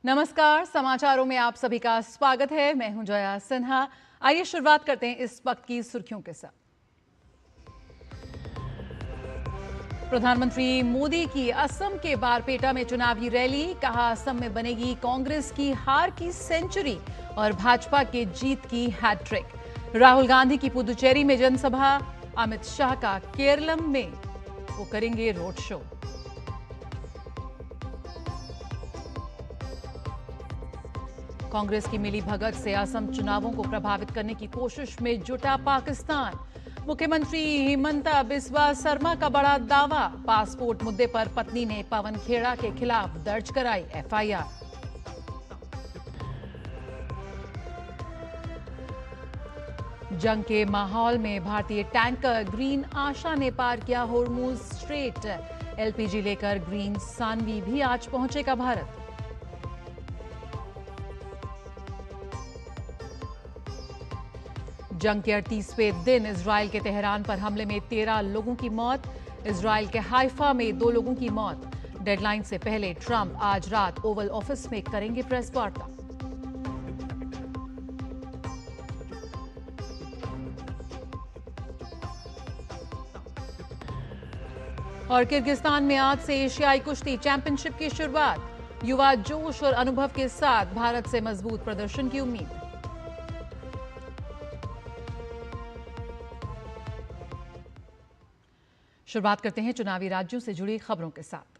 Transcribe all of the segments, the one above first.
नमस्कार, समाचारों में आप सभी का स्वागत है। मैं हूं जया सिन्हा। आइए शुरुआत करते हैं इस वक्त की सुर्खियों के साथ। प्रधानमंत्री मोदी की असम के बारपेटा में चुनावी रैली। कहा, असम में बनेगी कांग्रेस की हार की सेंचुरी और भाजपा के जीत की हैट्रिक। राहुल गांधी की पुदुचेरी में जनसभा। अमित शाह का केरलम में वो करेंगे रोड शो। कांग्रेस की मिलीभगत से असम चुनावों को प्रभावित करने की कोशिश में जुटा पाकिस्तान। मुख्यमंत्री हिमंता बिस्वा शर्मा का बड़ा दावा। पासपोर्ट मुद्दे पर पत्नी ने पवन खेड़ा के खिलाफ दर्ज कराई एफआईआर। जंग के माहौल में भारतीय टैंकर ग्रीन आशा ने पार किया होर्मुज स्ट्रेट। एलपीजी लेकर ग्रीन सानवी भी आज पहुंचेगा भारत। जंग के 38वें दिन इजरायल के तेहरान पर हमले में 13 लोगों की मौत। इजरायल के हाइफा में 2 लोगों की मौत। डेडलाइन से पहले ट्रंप आज रात ओवल ऑफिस में करेंगे प्रेस वार्ता। और किर्गिस्तान में आज से एशियाई कुश्ती चैंपियनशिप की शुरुआत। युवा जोश और अनुभव के साथ भारत से मजबूत प्रदर्शन की उम्मीद। शुरुआत करते हैं चुनावी राज्यों से जुड़ी खबरों के साथ।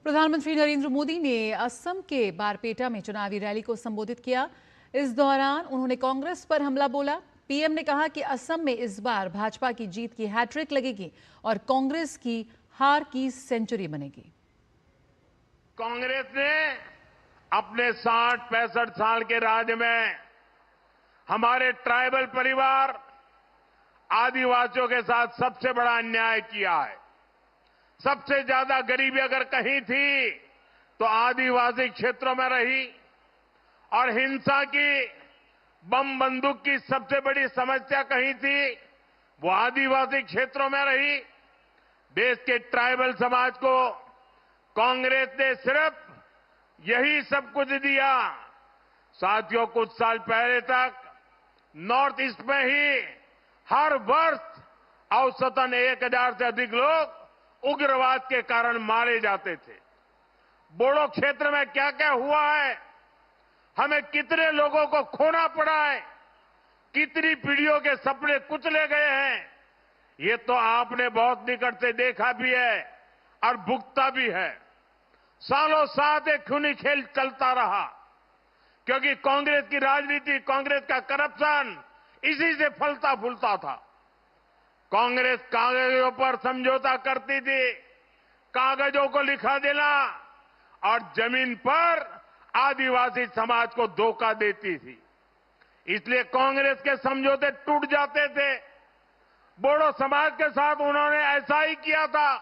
प्रधानमंत्री नरेंद्र मोदी ने असम के बारपेटा में चुनावी रैली को संबोधित किया। इस दौरान उन्होंने कांग्रेस पर हमला बोला। पीएम ने कहा कि असम में इस बार भाजपा की जीत की हैट्रिक लगेगी और कांग्रेस की हार की सेंचुरी बनेगी। कांग्रेस ने अपने 60-65 साल के राज में हमारे ट्राइबल परिवार आदिवासियों के साथ सबसे बड़ा अन्याय किया है। सबसे ज्यादा गरीबी अगर कहीं थी तो आदिवासी क्षेत्रों में रही और हिंसा की बम बंदूक की सबसे बड़ी समस्या कहीं थी वो आदिवासी क्षेत्रों में रही। देश के ट्राइबल समाज को कांग्रेस ने सिर्फ यही सब कुछ दिया। साथियों, कुछ साल पहले तक नॉर्थ ईस्ट में ही हर वर्ष औसतन 1000 से अधिक लोग उग्रवाद के कारण मारे जाते थे। बोडो क्षेत्र में क्या क्या हुआ है, हमें कितने लोगों को खोना पड़ा है, कितनी पीढ़ियों के सपने कुचले गए हैं, ये तो आपने बहुत निकट से देखा भी है और भुगता भी है। सालों साथ एक खूनी खेल चलता रहा क्योंकि कांग्रेस की राजनीति, कांग्रेस का करप्शन इसी से फलता फूलता था। कांग्रेस कागजों पर समझौता करती थी, कागजों को लिखा देना और जमीन पर आदिवासी समाज को धोखा देती थी। इसलिए कांग्रेस के समझौते टूट जाते थे। बोडो समाज के साथ उन्होंने ऐसा ही किया था।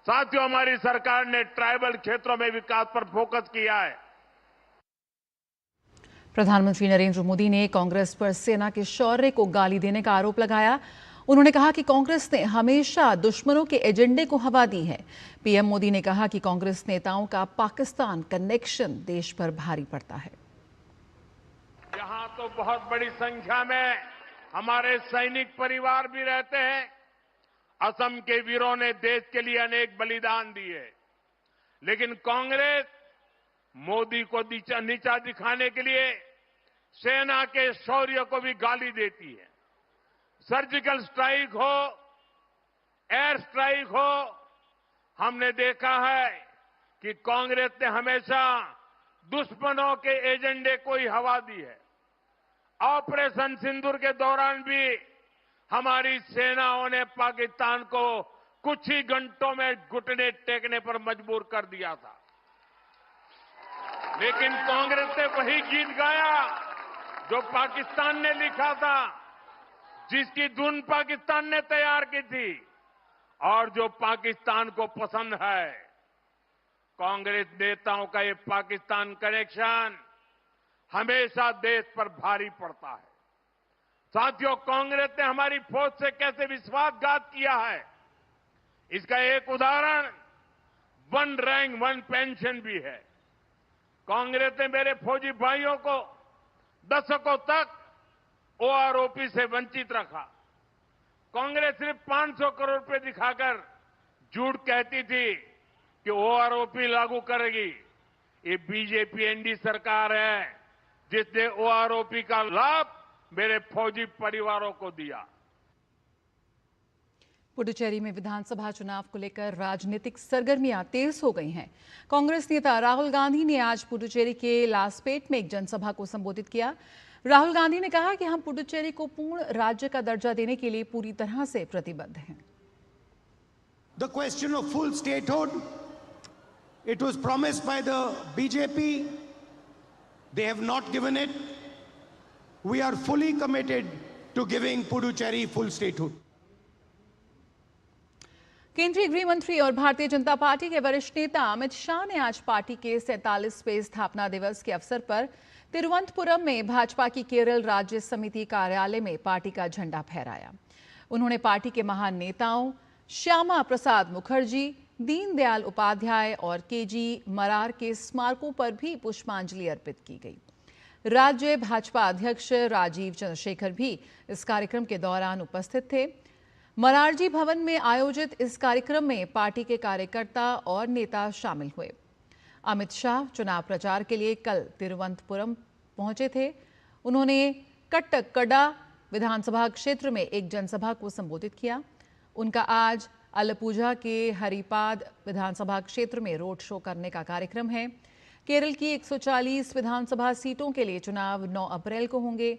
साथियों, हमारी सरकार ने ट्राइबल क्षेत्रों में विकास पर फोकस किया है। प्रधानमंत्री नरेंद्र मोदी ने कांग्रेस पर सेना के शौर्य को गाली देने का आरोप लगाया। उन्होंने कहा कि कांग्रेस ने हमेशा दुश्मनों के एजेंडे को हवा दी है। पीएम मोदी ने कहा कि कांग्रेस नेताओं का पाकिस्तान कनेक्शन देश पर भारी पड़ता है। यहां तो बहुत बड़ी संख्या में हमारे सैनिक परिवार भी रहते हैं। असम के वीरों ने देश के लिए अनेक बलिदान दिए, लेकिन कांग्रेस मोदी को नीचा दिखाने के लिए सेना के शौर्य को भी गाली देती है। सर्जिकल स्ट्राइक हो, एयर स्ट्राइक हो, हमने देखा है कि कांग्रेस ने हमेशा दुश्मनों के एजेंडे को ही हवा दी है। ऑपरेशन सिंदूर के दौरान भी हमारी सेनाओं ने पाकिस्तान को कुछ ही घंटों में घुटने टेकने पर मजबूर कर दिया था। लेकिन कांग्रेस ने वही गीत गाया जो पाकिस्तान ने लिखा था, जिसकी धुन पाकिस्तान ने तैयार की थी और जो पाकिस्तान को पसंद है। कांग्रेस नेताओं का ये पाकिस्तान कनेक्शन हमेशा देश पर भारी पड़ता है। साथियों, कांग्रेस ने हमारी फौज से कैसे विश्वासघात किया है, इसका एक उदाहरण वन रैंक वन पेंशन भी है। कांग्रेस ने मेरे फौजी भाइयों को दशकों तक ओआरओपी से वंचित रखा। कांग्रेस सिर्फ 500 करोड़ रुपए दिखाकर झूठ कहती थी कि ओआरओपी लागू करेगी। ये बीजेपी एनडी सरकार है जिसने ओआरओपी का लाभ मेरे फौजी परिवारों को दिया। पुडुचेरी में विधानसभा चुनाव को लेकर राजनीतिक सरगर्मियां तेज हो गई हैं। कांग्रेस नेता राहुल गांधी ने आज पुडुचेरी के लासपेट में एक जनसभा को संबोधित किया। राहुल गांधी ने कहा कि हम पुडुचेरी को पूर्ण राज्य का दर्जा देने के लिए पूरी तरह से प्रतिबद्ध हैं। The question of full statehood, it was promised by the BJP. They have not given it. We are fully committed to giving Puducherry full statehood. केंद्रीय गृह मंत्री और भारतीय जनता पार्टी के वरिष्ठ नेता अमित शाह ने आज पार्टी के 47वें स्थापना दिवस के अवसर पर तिरुवनंतपुरम में भाजपा की केरल राज्य समिति कार्यालय में पार्टी का झंडा फहराया। उन्होंने पार्टी के महान नेताओं श्यामा प्रसाद मुखर्जी, दीनदयाल उपाध्याय और केजी मरार के स्मारकों पर भी पुष्पांजलि अर्पित की गई। राज्य भाजपा अध्यक्ष राजीव चंद्रशेखर भी इस कार्यक्रम के दौरान उपस्थित थे। मरारजी भवन में आयोजित इस कार्यक्रम में पार्टी के कार्यकर्ता और नेता शामिल हुए। अमित शाह चुनाव प्रचार के लिए कल तिरुवनंतपुरम पहुंचे थे। उन्होंने कट्टक्कड़ा विधानसभा क्षेत्र में एक जनसभा को संबोधित किया। उनका आज अलपुझा के हरिपाद विधानसभा क्षेत्र में रोड शो करने का कार्यक्रम है। केरल की 140 विधानसभा सीटों के लिए चुनाव 9 अप्रैल को होंगे।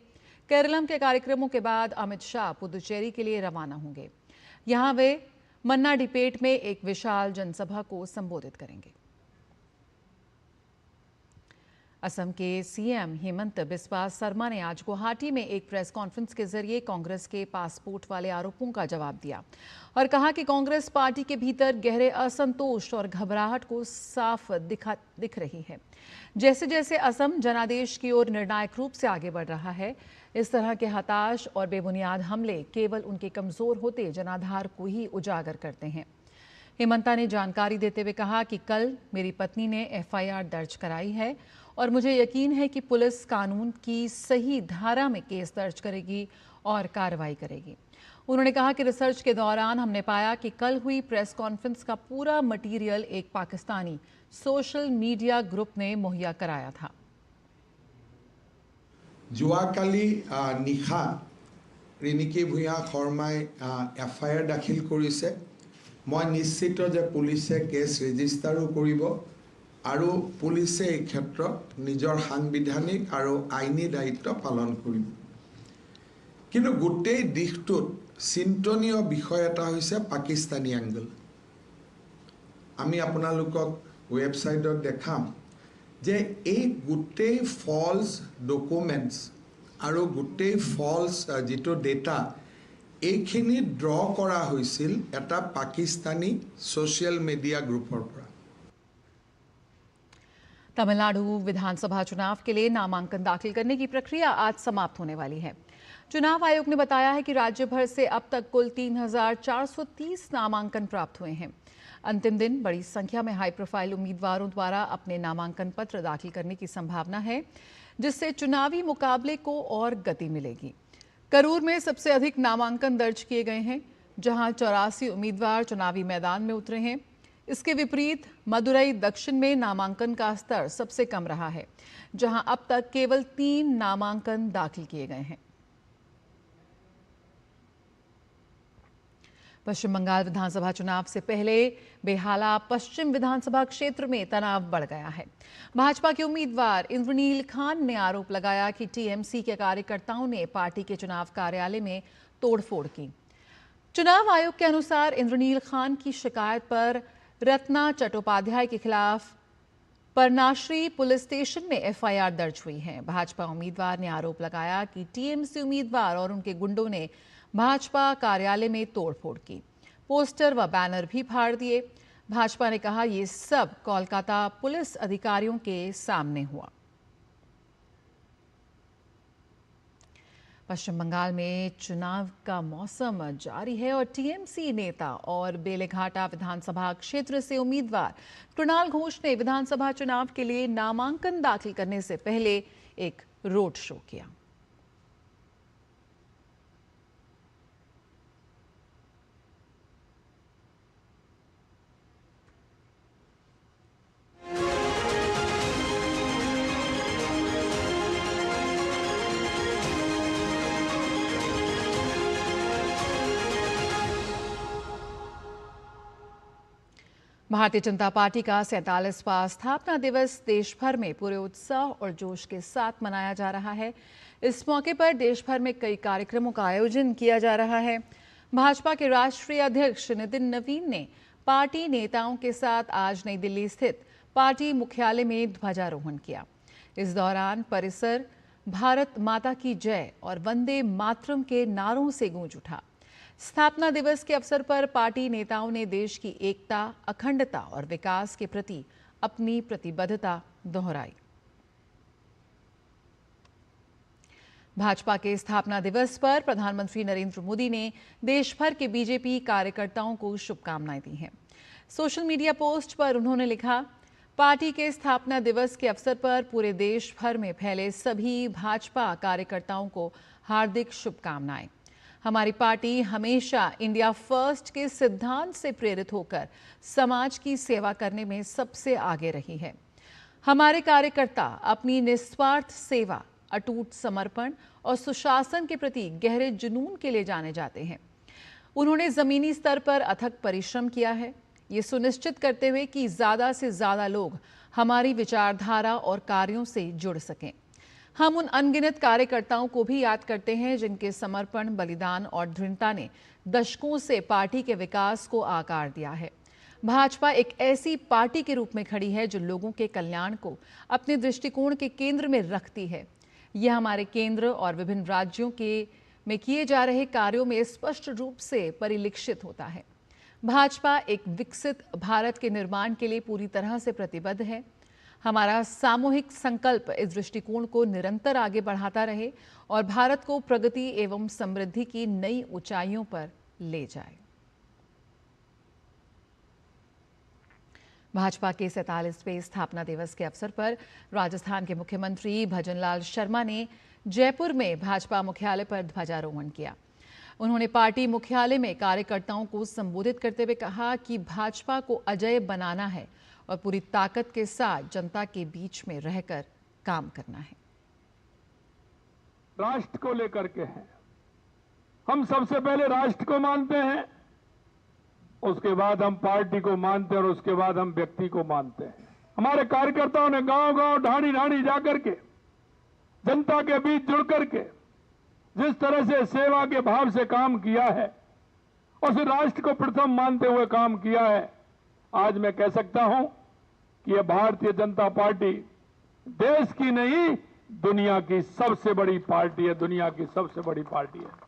केरलम के कार्यक्रमों के बाद अमित शाह पुदुचेरी के लिए रवाना होंगे। यहां वे मन्नाडीपेट में एक विशाल जनसभा को संबोधित करेंगे। असम के सीएम हेमंत बिस्वा शर्मा ने आज गुवाहाटी में एक प्रेस कॉन्फ्रेंस के जरिए कांग्रेस के पासपोर्ट वाले आरोपों का जवाब दिया और कहा कि कांग्रेस पार्टी के भीतर गहरे असंतोष और घबराहट को साफ दिख रही है। जैसे जैसे असम जनादेश की ओर निर्णायक रूप से आगे बढ़ रहा है, इस तरह के हताश और बेबुनियाद हमले केवल उनके कमजोर होते जनाधार को ही उजागर करते हैं। हेमंता ने जानकारी देते हुए कहा कि कल मेरी पत्नी ने एफआईआर दर्ज कराई है और मुझे यकीन है कि पुलिस कानून की सही धारा में केस दर्ज करेगी और कार्रवाई करेगी। उन्होंने कहा कि रिसर्च के दौरान हमने पाया कि कल हुई प्रेस कॉन्फ्रेंस का पूरा मटेरियल एक पाकिस्तानी सोशल मीडिया ग्रुप ने मुहैया कराया था। যোৱাকালি নিশা ৰিণিকী ভূঞা শৰ্মাই এফআইআৰ দাখিল কৰিছে। মই নিশ্চিত যে পুলিচে কেছ ৰেজিষ্টাৰো কৰিব আৰু পুলিচে এই ক্ষেত্ৰত নিজৰ সাংবিধানিক আৰু আইনী দায়িত্ব পালন কৰিব। কিন্তু গোটেই দিশটোত চিন্তনীয় বিষয় এটা হৈছে পাকিস্তানী এংগল। আমি আপোনালোকক ৱেবছাইটত দেখাম যে এই গোটেই ফলছ ডকুমেণ্টছ আৰু গোটেই ফলছ যিটো ডেটা এইখিনি ড্ৰ কৰা হৈছিল এটা পাকিস্তানী সোশ্যাল মিডিয়া গ্ৰুপৰ পৰা। तमिलनाडु विधानसभा चुनाव के लिए नामांकन दाखिल करने की प्रक्रिया आज समाप्त होने वाली है। चुनाव आयोग ने बताया है कि राज्य भर से अब तक कुल 3,430 नामांकन प्राप्त हुए हैं। अंतिम दिन बड़ी संख्या में हाई प्रोफाइल उम्मीदवारों द्वारा अपने नामांकन पत्र दाखिल करने की संभावना है, जिससे चुनावी मुकाबले को और गति मिलेगी। करूर में सबसे अधिक नामांकन दर्ज किए गए हैं, जहां 84 उम्मीदवार चुनावी मैदान में उतरे हैं। इसके विपरीत मदुरई दक्षिण में नामांकन का स्तर सबसे कम रहा है, जहां अब तक केवल 3 नामांकन दाखिल किए गए हैं। पश्चिम बंगाल विधानसभा चुनाव से पहले बेहाला पश्चिम विधानसभा क्षेत्र में तनाव बढ़ गया है। भाजपा के उम्मीदवार इंद्रनील खान ने आरोप लगाया कि टीएमसी के कार्यकर्ताओं ने पार्टी के चुनाव कार्यालय में तोड़फोड़ की। चुनाव आयोग के अनुसार इंद्रनील खान की शिकायत पर रत्ना चट्टोपाध्याय के खिलाफ परनाश्री पुलिस स्टेशन में एफआईआर दर्ज हुई है। भाजपा उम्मीदवार ने आरोप लगाया कि टीएमसी उम्मीदवार और उनके गुंडों ने भाजपा कार्यालय में तोड़फोड़ की, पोस्टर व बैनर भी फाड़ दिए। भाजपा ने कहा ये सब कोलकाता पुलिस अधिकारियों के सामने हुआ। पश्चिम बंगाल में चुनाव का मौसम जारी है और टीएमसी नेता और बेलेघाटा विधानसभा क्षेत्र से उम्मीदवार कृणाल घोष ने विधानसभा चुनाव के लिए नामांकन दाखिल करने से पहले एक रोड शो किया। भारतीय जनता पार्टी का 47वां स्थापना दिवस देश भर में पूरे उत्साह और जोश के साथ मनाया जा रहा है। इस मौके पर देश भर में कई कार्यक्रमों का आयोजन किया जा रहा है। भाजपा के राष्ट्रीय अध्यक्ष नितिन नवीन ने पार्टी नेताओं के साथ आज नई दिल्ली स्थित पार्टी मुख्यालय में ध्वजारोहण किया। इस दौरान परिसर भारत माता की जय और वंदे मातरम के नारों से गूंज उठा। स्थापना दिवस के अवसर पर पार्टी नेताओं ने देश की एकता, अखंडता और विकास के प्रति अपनी प्रतिबद्धता दोहराई। भाजपा के स्थापना दिवस पर प्रधानमंत्री नरेंद्र मोदी ने देश भर के बीजेपी कार्यकर्ताओं को शुभकामनाएं दी हैं। सोशल मीडिया पोस्ट पर उन्होंने लिखा, पार्टी के स्थापना दिवस के अवसर पर पूरे देश भर में फैले सभी भाजपा कार्यकर्ताओं को हार्दिक शुभकामनाएं। हमारी पार्टी हमेशा इंडिया फर्स्ट के सिद्धांत से प्रेरित होकर समाज की सेवा करने में सबसे आगे रही है। हमारे कार्यकर्ता अपनी निस्वार्थ सेवा, अटूट समर्पण और सुशासन के प्रति गहरे जुनून के लिए जाने जाते हैं। उन्होंने जमीनी स्तर पर अथक परिश्रम किया है, ये सुनिश्चित करते हुए कि ज्यादा से ज्यादा लोग हमारी विचारधारा और कार्यों से जुड़ सकें। हम उन अनगिनत कार्यकर्ताओं को भी याद करते हैं जिनके समर्पण, बलिदान और दृढ़ता ने दशकों से पार्टी के विकास को आकार दिया है। भाजपा एक ऐसी पार्टी के रूप में खड़ी है जो लोगों के कल्याण को अपने दृष्टिकोण के केंद्र में रखती है। यह हमारे केंद्र और विभिन्न राज्यों में किए जा रहे कार्यों में स्पष्ट रूप से परिलक्षित होता है। भाजपा एक विकसित भारत के निर्माण के लिए पूरी तरह से प्रतिबद्ध है। हमारा सामूहिक संकल्प इस दृष्टिकोण को निरंतर आगे बढ़ाता रहे और भारत को प्रगति एवं समृद्धि की नई ऊंचाइयों पर ले जाए। भाजपा के 47वें स्थापना दिवस के अवसर पर राजस्थान के मुख्यमंत्री भजनलाल शर्मा ने जयपुर में भाजपा मुख्यालय पर ध्वजारोहण किया। उन्होंने पार्टी मुख्यालय में कार्यकर्ताओं को संबोधित करते हुए कहा कि भाजपा को अजेय बनाना है और पूरी ताकत के साथ जनता के बीच में रहकर काम करना है। राष्ट्र को लेकर के हैं, हम सबसे पहले राष्ट्र को मानते हैं, उसके बाद हम पार्टी को मानते हैं और उसके बाद हम व्यक्ति को मानते हैं। हमारे कार्यकर्ताओं ने गांव-गांव, ढाणी-ढाणी जाकर के जनता के बीच जुड़ करके जिस तरह से सेवा के भाव से काम किया है और उस राष्ट्र को प्रथम मानते हुए काम किया है, आज मैं कह सकता हूं कि यह भारतीय जनता पार्टी देश की नहीं, दुनिया की सबसे बड़ी पार्टी है, दुनिया की सबसे बड़ी पार्टी है।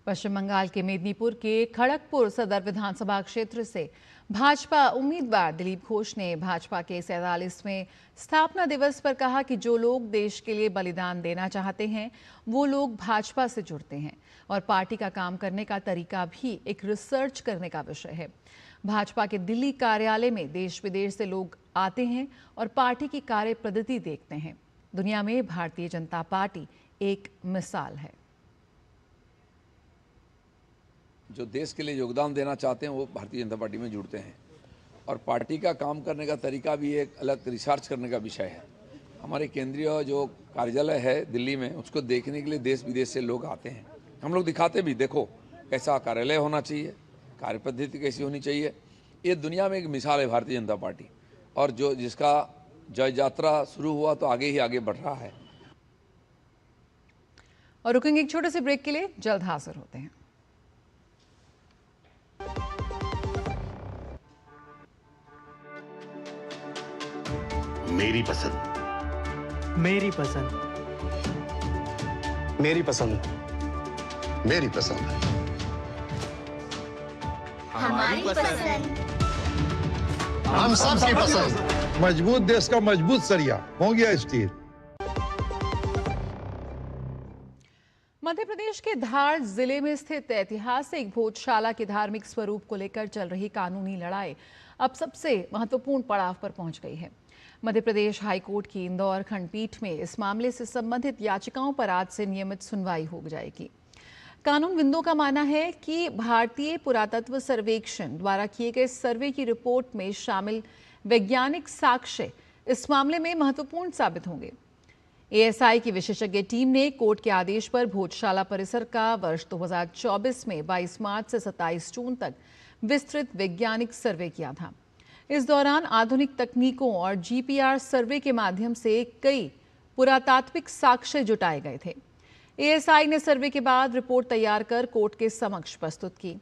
पश्चिम बंगाल के मेदिनीपुर के खड़गपुर सदर विधानसभा क्षेत्र से भाजपा उम्मीदवार दिलीप घोष ने भाजपा के 47वें स्थापना दिवस पर कहा कि जो लोग देश के लिए बलिदान देना चाहते हैं वो लोग भाजपा से जुड़ते हैं और पार्टी का काम करने का तरीका भी एक रिसर्च करने का विषय है। भाजपा के दिल्ली कार्यालय में देश विदेश से लोग आते हैं और पार्टी की कार्य पद्धति देखते हैं। दुनिया में भारतीय जनता पार्टी एक मिसाल है। जो देश के लिए योगदान देना चाहते हैं वो भारतीय जनता पार्टी में जुड़ते हैं और पार्टी का काम करने का तरीका भी एक अलग रिसर्च करने का विषय है। हमारे केंद्रीय जो कार्यालय है दिल्ली में, उसको देखने के लिए देश विदेश से लोग आते हैं। हम लोग दिखाते भी, देखो कैसा कार्यालय होना चाहिए, कार्य पद्धति कैसी होनी चाहिए। ये दुनिया में एक मिसाल है भारतीय जनता पार्टी, और जो जिसका जय यात्रा शुरू हुआ तो आगे ही आगे बढ़ रहा है। और रुकेंगे एक छोटे से ब्रेक के लिए, जल्द हाजिर होते हैं। मेरी पसंद, मेरी पसंद, मेरी पसंद, मेरी पसंद, हमारी पसंद, हम सबकी पसंद। मजबूत देश का मजबूत सरिया हो गया स्टील। के धार जिले में स्थित ऐतिहासिक भोजशाला के धार्मिक स्वरूप को लेकर चल रही कानूनी लड़ाई अब सबसे महत्वपूर्ण पड़ाव पर पहुंच गई है। मध्य प्रदेश हाईकोर्ट की इंदौर खंडपीठ में इस मामले से संबंधित याचिकाओं पर आज से नियमित सुनवाई हो जाएगी। कानूनविदों का मानना है कि भारतीय पुरातत्व सर्वेक्षण द्वारा किए गए सर्वे की रिपोर्ट में शामिल वैज्ञानिक साक्ष्य इस मामले में महत्वपूर्ण साबित होंगे। एएसआई की विशेषज्ञ टीम ने कोर्ट के आदेश पर भोजशाला परिसर का वर्ष 2024 में 22 मार्च से 27 जून तक विस्तृत वैज्ञानिक सर्वे किया था। इस दौरान आधुनिक तकनीकों और जीपीआर सर्वे के माध्यम से कई पुरातात्विक साक्ष्य जुटाए गए थे। एएसआई ने सर्वे के बाद रिपोर्ट तैयार कर कोर्ट के समक्ष प्रस्तुत की।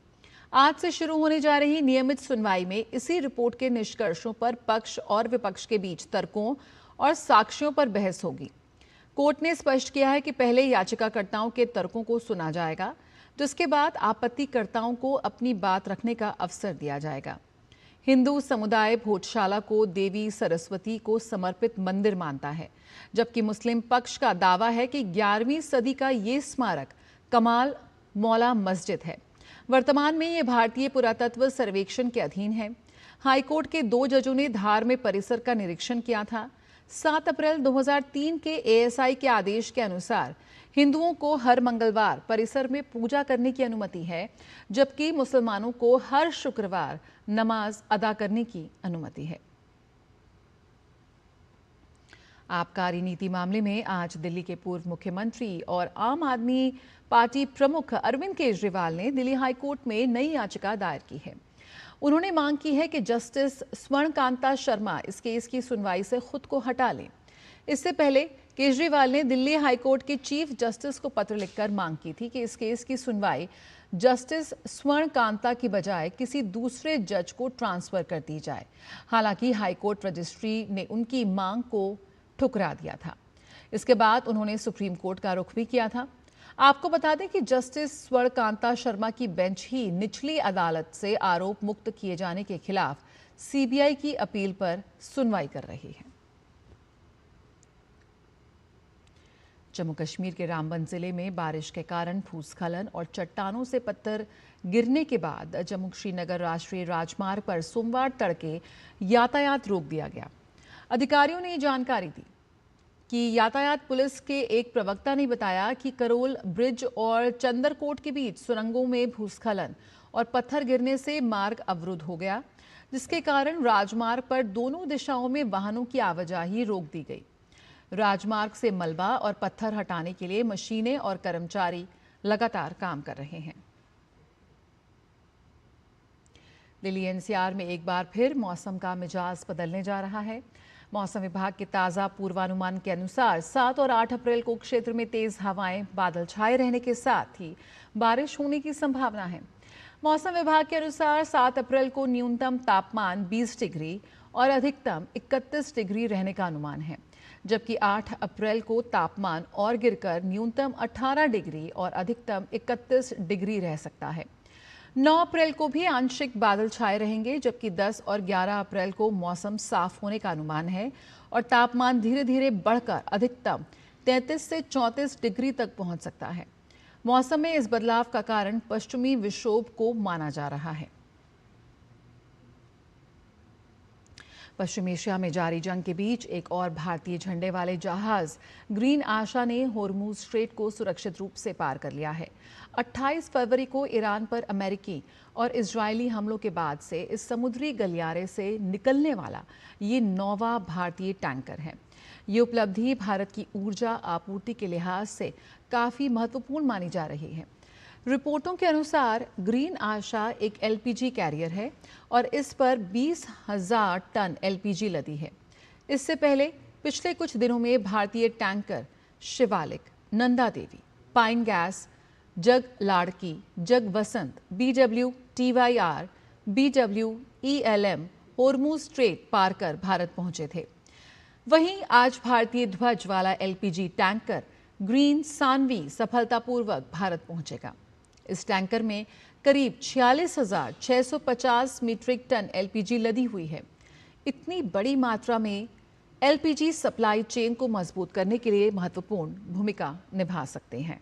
आज से शुरू होने जा रही नियमित सुनवाई में इसी रिपोर्ट के निष्कर्षों पर पक्ष और विपक्ष के बीच तर्कों और साक्ष्यों पर बहस होगी। कोर्ट ने स्पष्ट किया है कि पहले याचिकाकर्ताओं के तर्कों को सुना जाएगा, जिसके बाद आपत्तिकर्ताओं को अपनी बात रखने का अवसर दिया जाएगा। हिंदू समुदाय भोजशाला को देवी सरस्वती को समर्पित मंदिर मानता है, जबकि मुस्लिम पक्ष का दावा है कि 11वीं सदी का ये स्मारक कमाल मौला मस्जिद है। वर्तमान में ये भारतीय पुरातत्व सर्वेक्षण के अधीन है। हाईकोर्ट के 2 जजों ने धार में परिसर का निरीक्षण किया था। 7 अप्रैल 2003 के एएसआई के आदेश के अनुसार हिंदुओं को हर मंगलवार परिसर में पूजा करने की अनुमति है, जबकि मुसलमानों को हर शुक्रवार नमाज अदा करने की अनुमति है। आबकारी नीति मामले में आज दिल्ली के पूर्व मुख्यमंत्री और आम आदमी पार्टी प्रमुख अरविंद केजरीवाल ने दिल्ली हाईकोर्ट में नई याचिका दायर की है। उन्होंने मांग की है कि जस्टिस स्वर्णकांता शर्मा इस केस की सुनवाई से खुद को हटा लें। इससे पहले केजरीवाल ने दिल्ली हाईकोर्ट के चीफ जस्टिस को पत्र लिखकर मांग की थी कि इस केस की सुनवाई जस्टिस स्वर्णकांता की बजाय किसी दूसरे जज को ट्रांसफर कर दी जाए। हालांकि हाईकोर्ट रजिस्ट्री ने उनकी मांग को ठुकरा दिया था। इसके बाद उन्होंने सुप्रीम कोर्ट का रुख भी किया था। आपको बता दें कि जस्टिस स्वर्णकांता शर्मा की बेंच ही निचली अदालत से आरोप मुक्त किए जाने के खिलाफ सीबीआई की अपील पर सुनवाई कर रही है। जम्मू कश्मीर के रामबन जिले में बारिश के कारण भूस्खलन और चट्टानों से पत्थर गिरने के बाद जम्मू श्रीनगर राष्ट्रीय राजमार्ग पर सोमवार तड़के यातायात रोक दिया गया। अधिकारियों ने जानकारी दी कि यातायात पुलिस के एक प्रवक्ता ने बताया कि करोल ब्रिज और चंदरकोट के बीच सुरंगों में भूस्खलन और पत्थर गिरने से मार्ग अवरुद्ध हो गया, जिसके कारण राजमार्ग पर दोनों दिशाओं में वाहनों की आवाजाही रोक दी गई। राजमार्ग से मलबा और पत्थर हटाने के लिए मशीनें और कर्मचारी लगातार काम कर रहे हैं। दिल्ली एनसीआर में एक बार फिर मौसम का मिजाज बदलने जा रहा है। मौसम विभाग के ताज़ा पूर्वानुमान के अनुसार 7 और 8 अप्रैल को क्षेत्र में तेज हवाएं, बादल छाए रहने के साथ ही बारिश होने की संभावना है। मौसम विभाग के अनुसार 7 अप्रैल को न्यूनतम तापमान 20 डिग्री और अधिकतम 31 डिग्री रहने का अनुमान है, जबकि 8 अप्रैल को तापमान और गिरकर न्यूनतम 18 डिग्री और अधिकतम 31 डिग्री रह सकता है। 9 अप्रैल को भी आंशिक बादल छाए रहेंगे, जबकि 10 और 11 अप्रैल को मौसम साफ होने का अनुमान है और तापमान धीरे धीरे बढ़कर अधिकतम 33 से 34 डिग्री तक पहुंच सकता है। मौसम में इस बदलाव का कारण पश्चिमी विक्षोभ को माना जा रहा है। पश्चिम एशिया में जारी जंग के बीच एक और भारतीय झंडे वाले जहाज ग्रीन आशा ने होर्मुज स्ट्रेट को सुरक्षित रूप से पार कर लिया है। 28 फरवरी को ईरान पर अमेरिकी और इजरायली हमलों के बाद से इस समुद्री गलियारे से निकलने वाला ये 9वां भारतीय टैंकर है। ये उपलब्धि भारत की ऊर्जा आपूर्ति के लिहाज से काफ़ी महत्वपूर्ण मानी जा रही है। रिपोर्टों के अनुसार ग्रीन आशा एक एलपीजी कैरियर है और इस पर 20,000 टन एलपीजी लदी है। इससे पहले पिछले कुछ दिनों में भारतीय tanker Shivalik, Nanda Devi, pine gas, जग लाड़की, जग वसंत, BWTYR, BWELM होर्मुज स्ट्रेट पार कर भारत पहुंचे थे। वहीं आज भारतीय ध्वज वाला एलपीजी टैंकर ग्रीन सानवी सफलतापूर्वक भारत पहुंचेगा। इस टैंकर में करीब 46,650 मीट्रिक टन एलपीजी लदी हुई है। इतनी बड़ी मात्रा में एलपीजी सप्लाई चेन को मजबूत करने के लिए महत्वपूर्ण भूमिका निभा सकते हैं।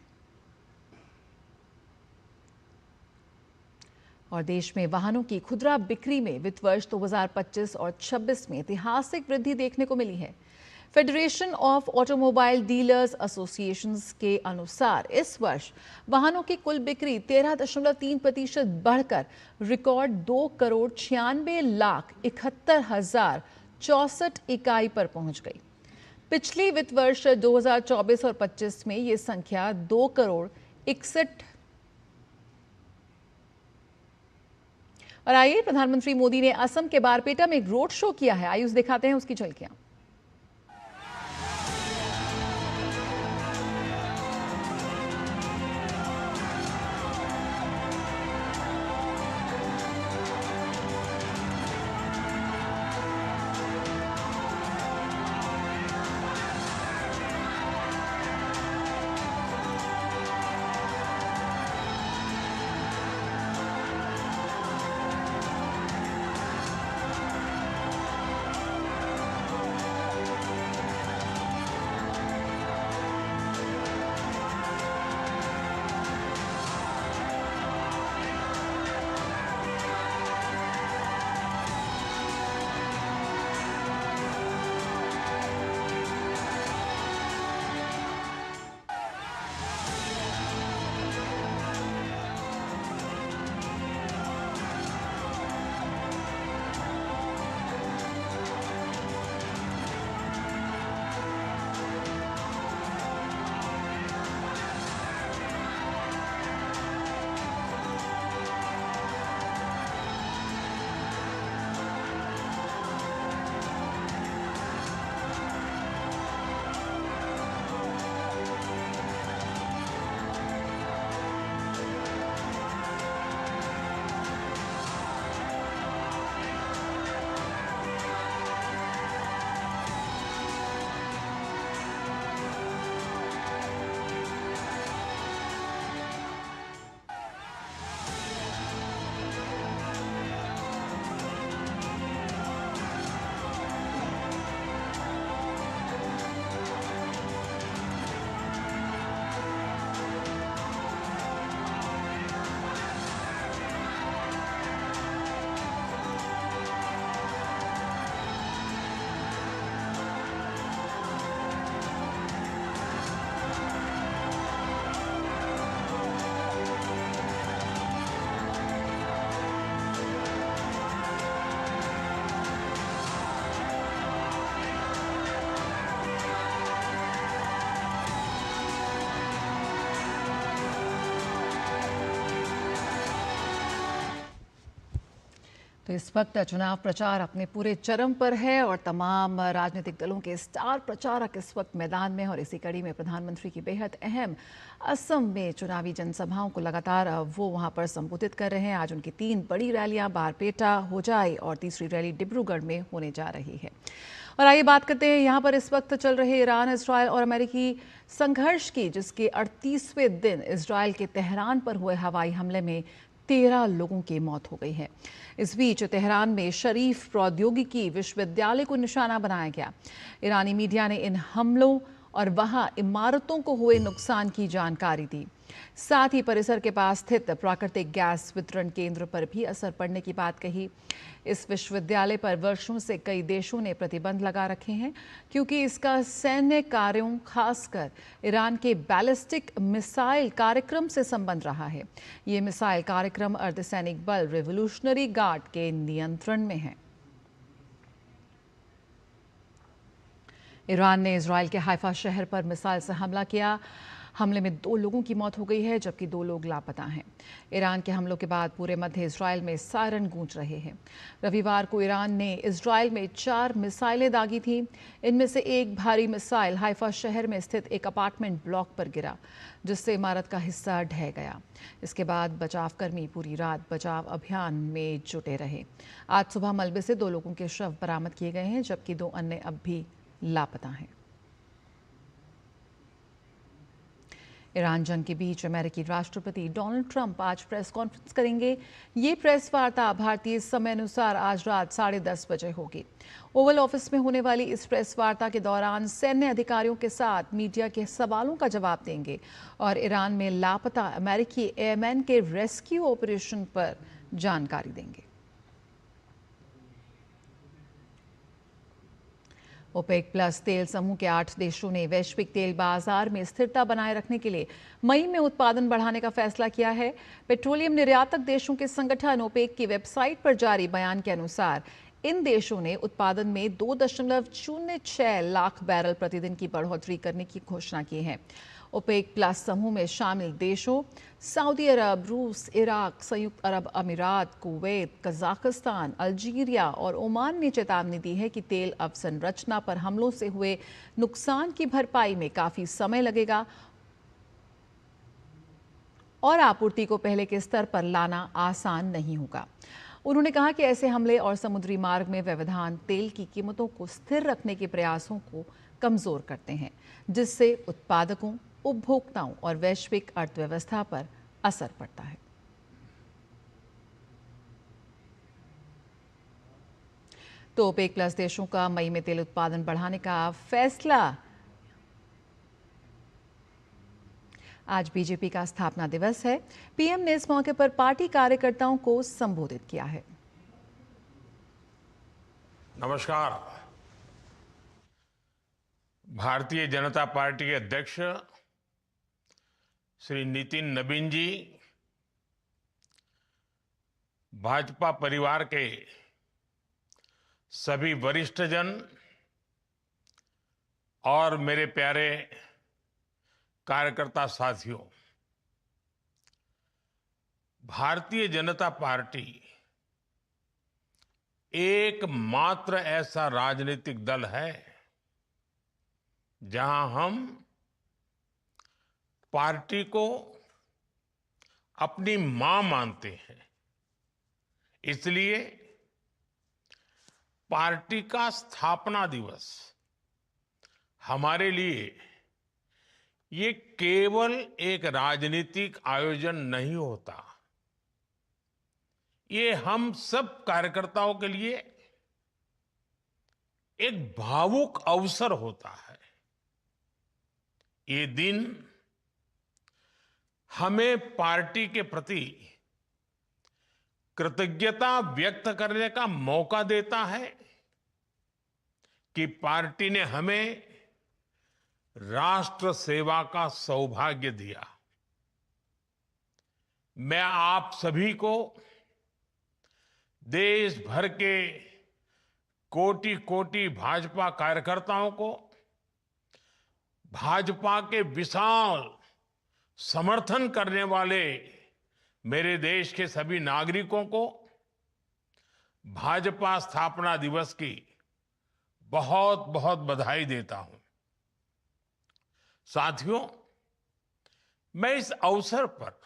और देश में वाहनों की खुदरा बिक्री में वित्त वर्ष 2025 और 26 में ऐतिहासिक वृद्धि देखने को मिली है। Federation of automobile dealers associations के अनुसार इस वर्ष वाहनों की कुल बिक्री 13.3% बढ़कर रिकॉर्ड 2,96,71,64 इकाई पर पहुंच गई। पिछले वित्त वर्ष 2024 और 25 में ये संख्या 2,61,00,000। और आइए, प्रधानमंत्री मोदी ने असम के बारपेटा में एक रोड शो किया है। आइए दिखाते हैं उसकी झलकियां। तो इस वक्त चुनाव प्रचार अपने पूरे चरम पर है और तमाम राजनीतिक दलों के स्टार प्रचारक इस वक्त मैदान में, और इसी कड़ी में प्रधानमंत्री की बेहद अहम असम में चुनावी जनसभाओं को लगातार वो वहां पर संबोधित कर रहे हैं। आज उनकी 3 बड़ी रैलियां बारपेटा, होजाई और तीसरी रैली डिब्रूगढ़ में होने जा रही है। और आइए बात करते हैं यहाँ पर इस वक्त चल रहे ईरान, इजराइल और अमेरिकी संघर्ष की, जिसके 38वें दिन इजराइल के तेहरान पर हुए हवाई हमले में 13 लोगों की मौत हो गई है। इस बीच तेहरान में शरीफ प्रौद्योगिकी विश्वविद्यालय को निशाना बनाया गया। ईरानी मीडिया ने इन हमलों और वहां इमारतों को हुए नुकसान की जानकारी दी। साथ ही परिसर के पास स्थित प्राकृतिक गैस वितरण केंद्र पर भी असर पड़ने की बात कही। इस विश्वविद्यालय पर वर्षों से कई देशों ने प्रतिबंध लगा रखे हैं, क्योंकि इसका सैन्य कार्यों, खासकर ईरान के बैलिस्टिक मिसाइल कार्यक्रम से संबंध रहा है। ये मिसाइल कार्यक्रम अर्धसैनिक बल रिवोल्यूशनरी गार्ड के नियंत्रण में है। ईरान ने इजराइल के हाइफा शहर पर मिसाइल से हमला किया। हमले में 2 लोगों की मौत हो गई है, जबकि 2 लोग लापता हैं। ईरान के हमलों के बाद पूरे मध्य इजराइल में सायरन गूंज रहे हैं। रविवार को ईरान ने इजराइल में 4 मिसाइलें दागी थीं। इनमें से एक भारी मिसाइल हाइफा शहर में स्थित एक अपार्टमेंट ब्लॉक पर गिरा, जिससे इमारत का हिस्सा ढह गया। इसके बाद बचावकर्मी पूरी रात बचाव अभियान में जुटे रहे। आज सुबह मलबे से 2 लोगों के शव बरामद किए गए हैं, जबकि 2 अन्य अब भी लापता हैं। ईरान जंग के बीच अमेरिकी राष्ट्रपति डोनाल्ड ट्रंप आज प्रेस कॉन्फ्रेंस करेंगे। ये प्रेस वार्ता भारतीय समय अनुसार आज रात 10:30 बजे होगी। ओवल ऑफिस में होने वाली इस प्रेस वार्ता के दौरान सैन्य अधिकारियों के साथ मीडिया के सवालों का जवाब देंगे और ईरान में लापता अमेरिकी एयरमैन के रेस्क्यू ऑपरेशन पर जानकारी देंगे। ओपेक प्लस तेल समूह के 8 देशों ने वैश्विक तेल बाजार में स्थिरता बनाए रखने के लिए मई में उत्पादन बढ़ाने का फैसला किया है। पेट्रोलियम निर्यातक देशों के संगठन ओपेक की वेबसाइट पर जारी बयान के अनुसार इन देशों ने उत्पादन में 2.06 लाख बैरल प्रतिदिन की बढ़ोतरी करने की घोषणा की है। ओपेक प्लस समूह में शामिल देशों सऊदी अरब, रूस, इराक, संयुक्त अरब अमीरात, कुवैत, कजाकिस्तान, अल्जीरिया और ओमान ने चेतावनी दी है कि तेल अवसंरचना पर हमलों से हुए नुकसान की भरपाई में काफी समय लगेगा और आपूर्ति को पहले के स्तर पर लाना आसान नहीं होगा। उन्होंने कहा कि ऐसे हमले और समुद्री मार्ग में व्यवधान तेल की कीमतों को स्थिर रखने के प्रयासों को कमजोर करते हैं, जिससे उत्पादकों, उपभोक्ताओं और वैश्विक अर्थव्यवस्था पर असर पड़ता है। तो ओपेक प्लस देशों का मई में तेल उत्पादन बढ़ाने का फैसला। आज बीजेपी का स्थापना दिवस है। पीएम ने इस मौके पर पार्टी कार्यकर्ताओं को संबोधित किया है। नमस्कार। भारतीय जनता पार्टी के अध्यक्ष श्री नितिन नबीन जी, भाजपा परिवार के सभी वरिष्ठ जन और मेरे प्यारे कार्यकर्ता साथियों, भारतीय जनता पार्टी एकमात्र ऐसा राजनीतिक दल है जहां हम पार्टी को अपनी मां मानते हैं। इसलिए पार्टी का स्थापना दिवस हमारे लिए ये केवल एक राजनीतिक आयोजन नहीं होता, ये हम सब कार्यकर्ताओं के लिए एक भावुक अवसर होता है। ये दिन हमें पार्टी के प्रति कृतज्ञता व्यक्त करने का मौका देता है कि पार्टी ने हमें राष्ट्र सेवा का सौभाग्य दिया। मैं आप सभी को, देश भर के कोटि कोटि भाजपा कार्यकर्ताओं को, भाजपा के विशाल समर्थन करने वाले मेरे देश के सभी नागरिकों को भाजपा स्थापना दिवस की बहुत बहुत बधाई देता हूं। साथियों, मैं इस अवसर पर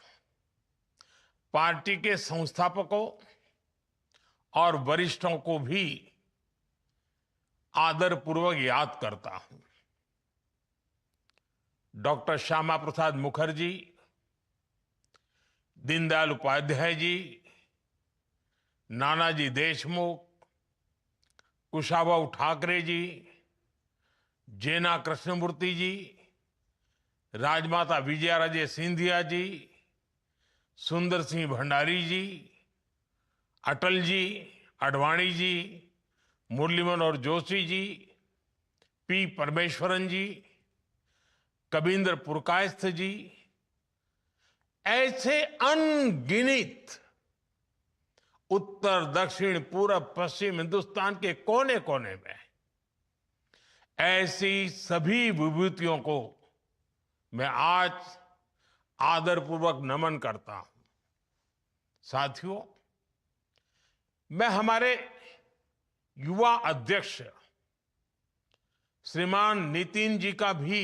पार्टी के संस्थापकों और वरिष्ठों को भी आदरपूर्वक याद करता हूं। डॉक्टर श्यामा प्रसाद मुखर्जी, दीनदयाल उपाध्याय जी, नानाजी देशमुख, कुशाभाऊ ठाकरे जी, जेना कृष्णमूर्ति जी, राजमाता विजयाराजे सिंधिया जी, सुंदर सिंह भंडारी जी, अटल जी, अडवाणी जी, मुरली मनोहर जोशी जी, पी परमेश्वरन जी, कबींद्र पुरकायस्थ जी, ऐसे अनगिनत उत्तर, दक्षिण, पूरब, पश्चिम हिंदुस्तान के कोने कोने में ऐसी सभी विभूतियों को मैं आज आदरपूर्वक नमन करता हूं। साथियों, मैं हमारे युवा अध्यक्ष श्रीमान नितिन जी का भी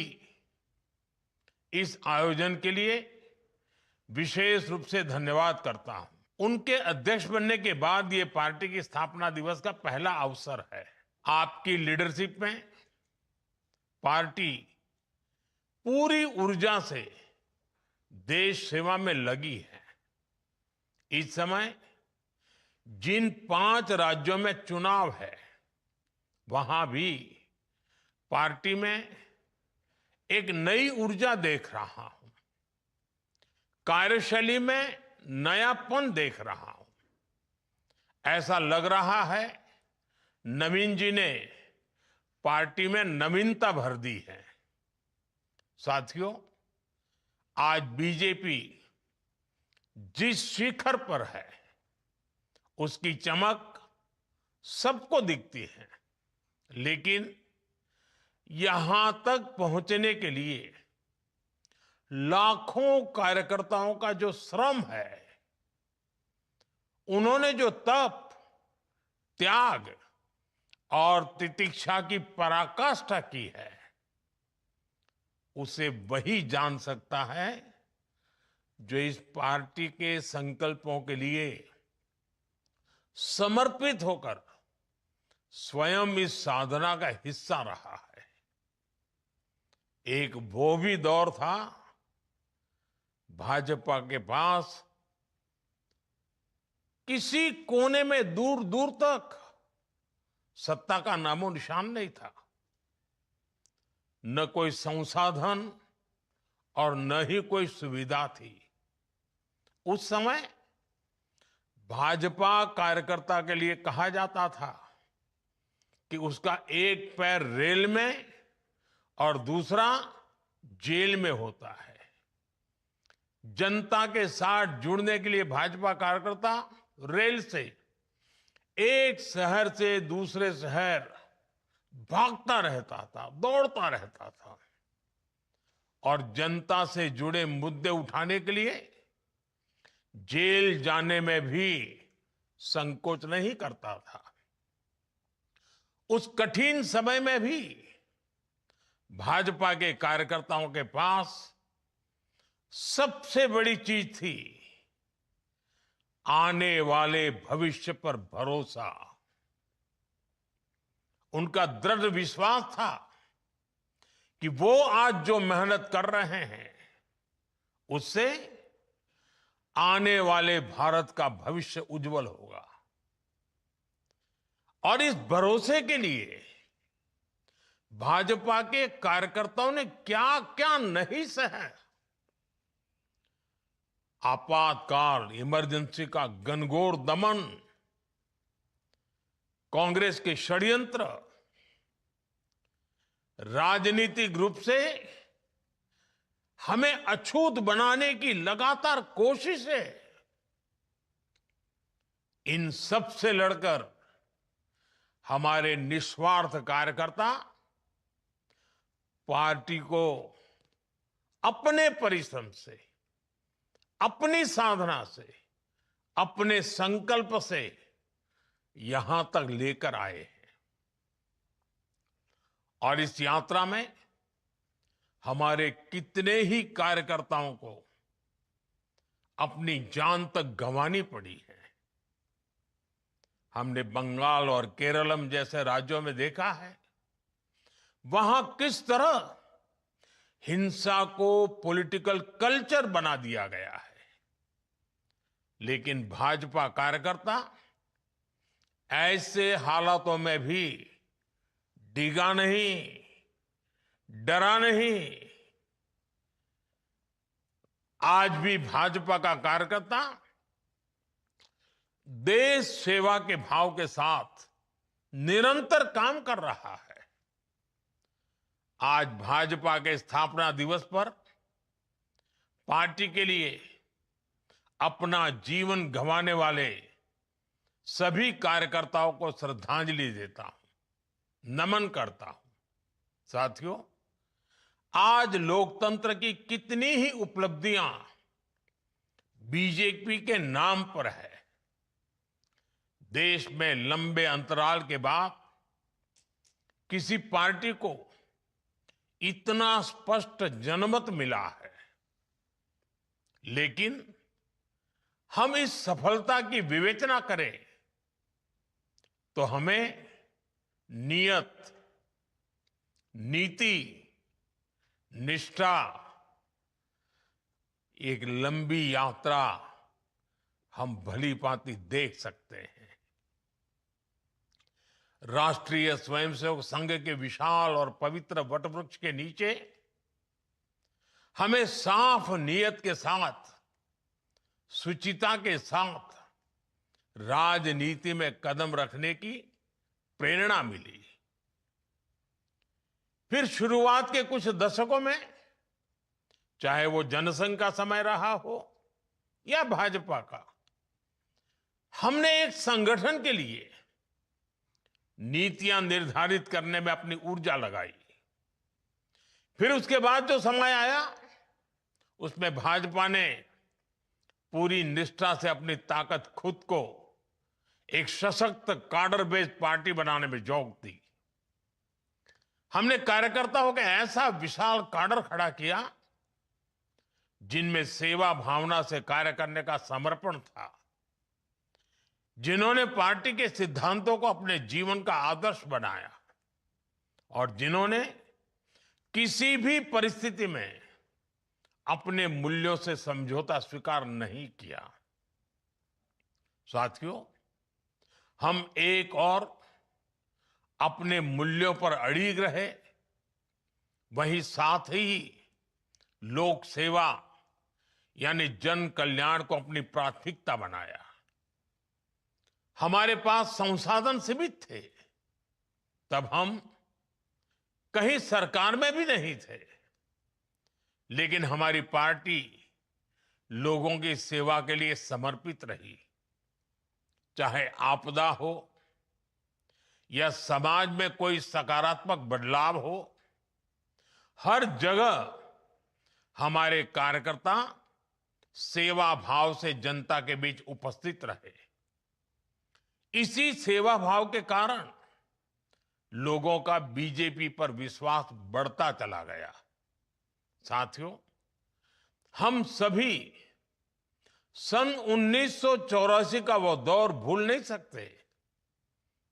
इस आयोजन के लिए विशेष रूप से धन्यवाद करता हूं। उनके अध्यक्ष बनने के बाद ये पार्टी की स्थापना दिवस का पहला अवसर है। आपकी लीडरशिप में पार्टी पूरी ऊर्जा से देश सेवा में लगी है। इस समय जिन 5 राज्यों में चुनाव है, वहां भी पार्टी में एक नई ऊर्जा देख रहा हूं, कार्यशैली में नयापन देख रहा हूं। ऐसा लग रहा है नवीन जी ने पार्टी में नवीनता भर दी है। साथियों, आज बीजेपी जिस शिखर पर है उसकी चमक सबको दिखती है, लेकिन यहां तक पहुंचने के लिए लाखों कार्यकर्ताओं का जो श्रम है, उन्होंने जो तप, त्याग और तितिक्षा की पराकाष्ठा की है, उसे वही जान सकता है जो इस पार्टी के संकल्पों के लिए समर्पित होकर स्वयं इस साधना का हिस्सा रहा है। एक वो भी दौर था भाजपा के पास किसी कोने में दूर दूर तक सत्ता का नामो निशान नहीं था, न कोई संसाधन और न ही कोई सुविधा थी। उस समय भाजपा कार्यकर्ता के लिए कहा जाता था कि उसका एक पैर रेल में और दूसरा जेल में होता है। जनता के साथ जुड़ने के लिए भाजपा कार्यकर्ता रेल से एक शहर से दूसरे शहर भागता रहता था, दौड़ता रहता था और जनता से जुड़े मुद्दे उठाने के लिए जेल जाने में भी संकोच नहीं करता था। उस कठिन समय में भी भाजपा के कार्यकर्ताओं के पास सबसे बड़ी चीज थी आने वाले भविष्य पर भरोसा। उनका दृढ़ विश्वास था कि वो आज जो मेहनत कर रहे हैं उससे आने वाले भारत का भविष्य उज्जवल होगा। और इस भरोसे के लिए भाजपा के कार्यकर्ताओं ने क्या क्या नहीं सहा। आपातकाल, इमरजेंसी का घनघोर दमन, कांग्रेस के षड्यंत्र, राजनीतिक रूप से हमें अछूत बनाने की लगातार कोशिशें, इन सब से लड़कर हमारे निस्वार्थ कार्यकर्ता पार्टी को अपने परिश्रम से, अपनी साधना से, अपने संकल्प से यहां तक लेकर आए हैं। और इस यात्रा में हमारे कितने ही कार्यकर्ताओं को अपनी जान तक गंवानी पड़ी है। हमने बंगाल और केरलम जैसे राज्यों में देखा है वहां किस तरह हिंसा को पॉलिटिकल कल्चर बना दिया गया है, लेकिन भाजपा कार्यकर्ता ऐसे हालातों में भी डिगा नहीं, डरा नहीं। आज भी भाजपा का कार्यकर्ता देश सेवा के भाव के साथ निरंतर काम कर रहा है। आज भाजपा के स्थापना दिवस पर पार्टी के लिए अपना जीवन गंवाने वाले सभी कार्यकर्ताओं को श्रद्धांजलि देता हूं, नमन करता हूं। साथियों, आज लोकतंत्र की कितनी ही उपलब्धियां बीजेपी के नाम पर है। देश में लंबे अंतराल के बाद किसी पार्टी को इतना स्पष्ट जनमत मिला है, लेकिन हम इस सफलता की विवेचना करें तो हमें नियत, नीति, निष्ठा, एक लंबी यात्रा हम भली भांति देख सकते हैं। राष्ट्रीय स्वयंसेवक संघ के विशाल और पवित्र वटवृक्ष के नीचे हमें साफ नियत के साथ, शुचिता के साथ राजनीति में कदम रखने की प्रेरणा मिली। फिर शुरुआत के कुछ दशकों में, चाहे वो जनसंघ का समय रहा हो या भाजपा का, हमने एक संगठन के लिए नीतियां निर्धारित करने में अपनी ऊर्जा लगाई। फिर उसके बाद जो समय आया, उसमें भाजपा ने पूरी निष्ठा से अपनी ताकत खुद को एक सशक्त काडर बेस्ड पार्टी बनाने में झोंक दी। हमने कार्यकर्ताओं का ऐसा विशाल काडर खड़ा किया जिनमें सेवा भावना से कार्य करने का समर्पण था, जिन्होंने पार्टी के सिद्धांतों को अपने जीवन का आदर्श बनाया और जिन्होंने किसी भी परिस्थिति में अपने मूल्यों से समझौता स्वीकार नहीं किया। साथियों, हम एक और अपने मूल्यों पर अड़िग रहे, वहीं साथ ही लोक सेवा यानी जन कल्याण को अपनी प्राथमिकता बनाया। हमारे पास संसाधन सीमित थे, तब हम कहीं सरकार में भी नहीं थे, लेकिन हमारी पार्टी लोगों की सेवा के लिए समर्पित रही। चाहे आपदा हो या समाज में कोई सकारात्मक बदलाव हो, हर जगह हमारे कार्यकर्ता सेवा भाव से जनता के बीच उपस्थित रहे। इसी सेवा भाव के कारण लोगों का बीजेपी पर विश्वास बढ़ता चला गया। साथियों, हम सभी सन 1984 का वो दौर भूल नहीं सकते,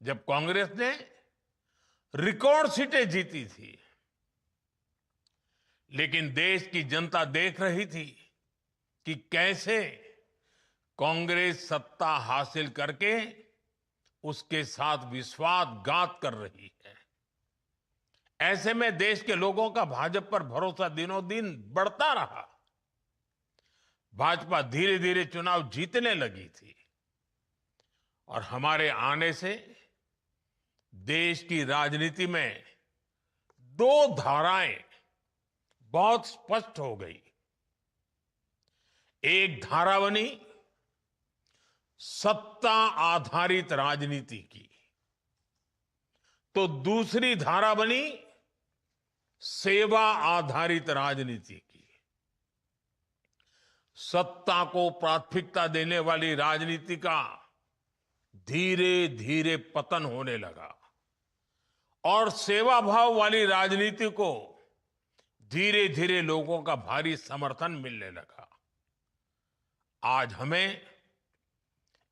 जब कांग्रेस ने रिकॉर्ड सीटें जीती थी, लेकिन देश की जनता देख रही थी कि कैसे कांग्रेस सत्ता हासिल करके उसके साथ विश्वासघात कर रही है। ऐसे में देश के लोगों का भाजपा पर भरोसा दिनों दिन बढ़ता रहा। भाजपा धीरे धीरे चुनाव जीतने लगी थी और हमारे आने से देश की राजनीति में दो धाराएं बहुत स्पष्ट हो गई। एक धारा बनी सत्ता आधारित राजनीति की, तो दूसरी धारा बनी सेवा आधारित राजनीति की। सत्ता को प्राथमिकता देने वाली राजनीति का धीरे धीरे पतन होने लगा और सेवा भाव वाली राजनीति को धीरे धीरे लोगों का भारी समर्थन मिलने लगा। आज हमें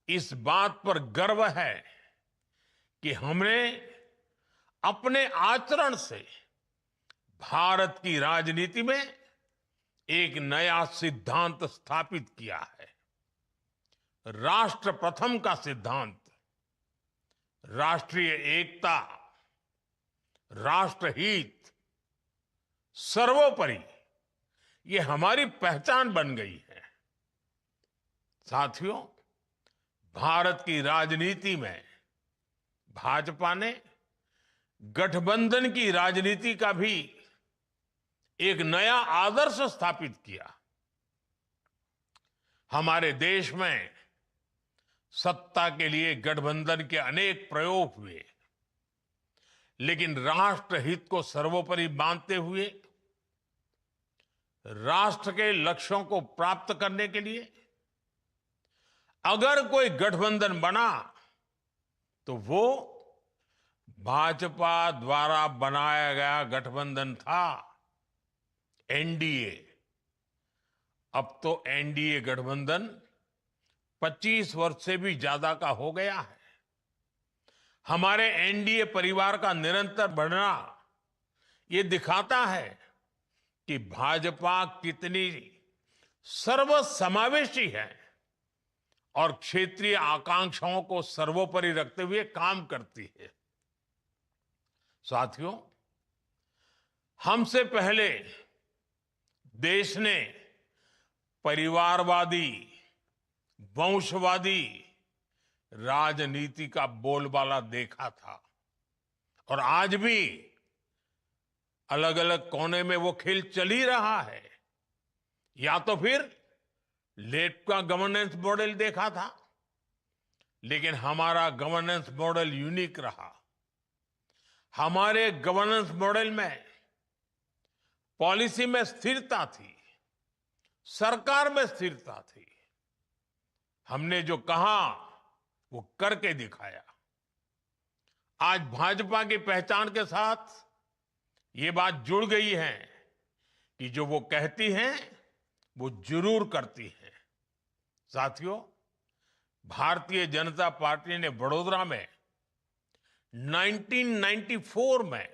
इस बात पर गर्व है कि हमने अपने आचरण से भारत की राजनीति में एक नया सिद्धांत स्थापित किया है। राष्ट्र प्रथम का सिद्धांत, राष्ट्रीय एकता, राष्ट्रहित, सर्वोपरि, ये हमारी पहचान बन गई है। साथियों, भारत की राजनीति में भाजपा ने गठबंधन की राजनीति का भी एक नया आदर्श स्थापित किया। हमारे देश में सत्ता के लिए गठबंधन के अनेक प्रयोग हुए, लेकिन राष्ट्रहित को सर्वोपरि मानते हुए राष्ट्र के लक्ष्यों को प्राप्त करने के लिए अगर कोई गठबंधन बना तो वो भाजपा द्वारा बनाया गया गठबंधन था, एनडीए। अब तो एनडीए गठबंधन 25 वर्ष से भी ज्यादा का हो गया है। हमारे एनडीए परिवार का निरंतर बढ़ना ये दिखाता है कि भाजपा कितनी सर्वसमावेशी है और क्षेत्रीय आकांक्षाओं को सर्वोपरि रखते हुए काम करती है। साथियों, हमसे पहले देश ने परिवारवादी, वंशवादी, राजनीति का बोलबाला देखा था और आज भी अलग अलग कोने में वो खेल चल ही रहा है। या तो फिर लेफ्ट का गवर्नेंस मॉडल देखा था, लेकिन हमारा गवर्नेंस मॉडल यूनिक रहा। हमारे गवर्नेंस मॉडल में पॉलिसी में स्थिरता थी, सरकार में स्थिरता थी। हमने जो कहा वो करके दिखाया। आज भाजपा की पहचान के साथ ये बात जुड़ गई है कि जो वो कहती हैं वो जरूर करती हैं। साथियों, भारतीय जनता पार्टी ने वडोदरा में 1994 में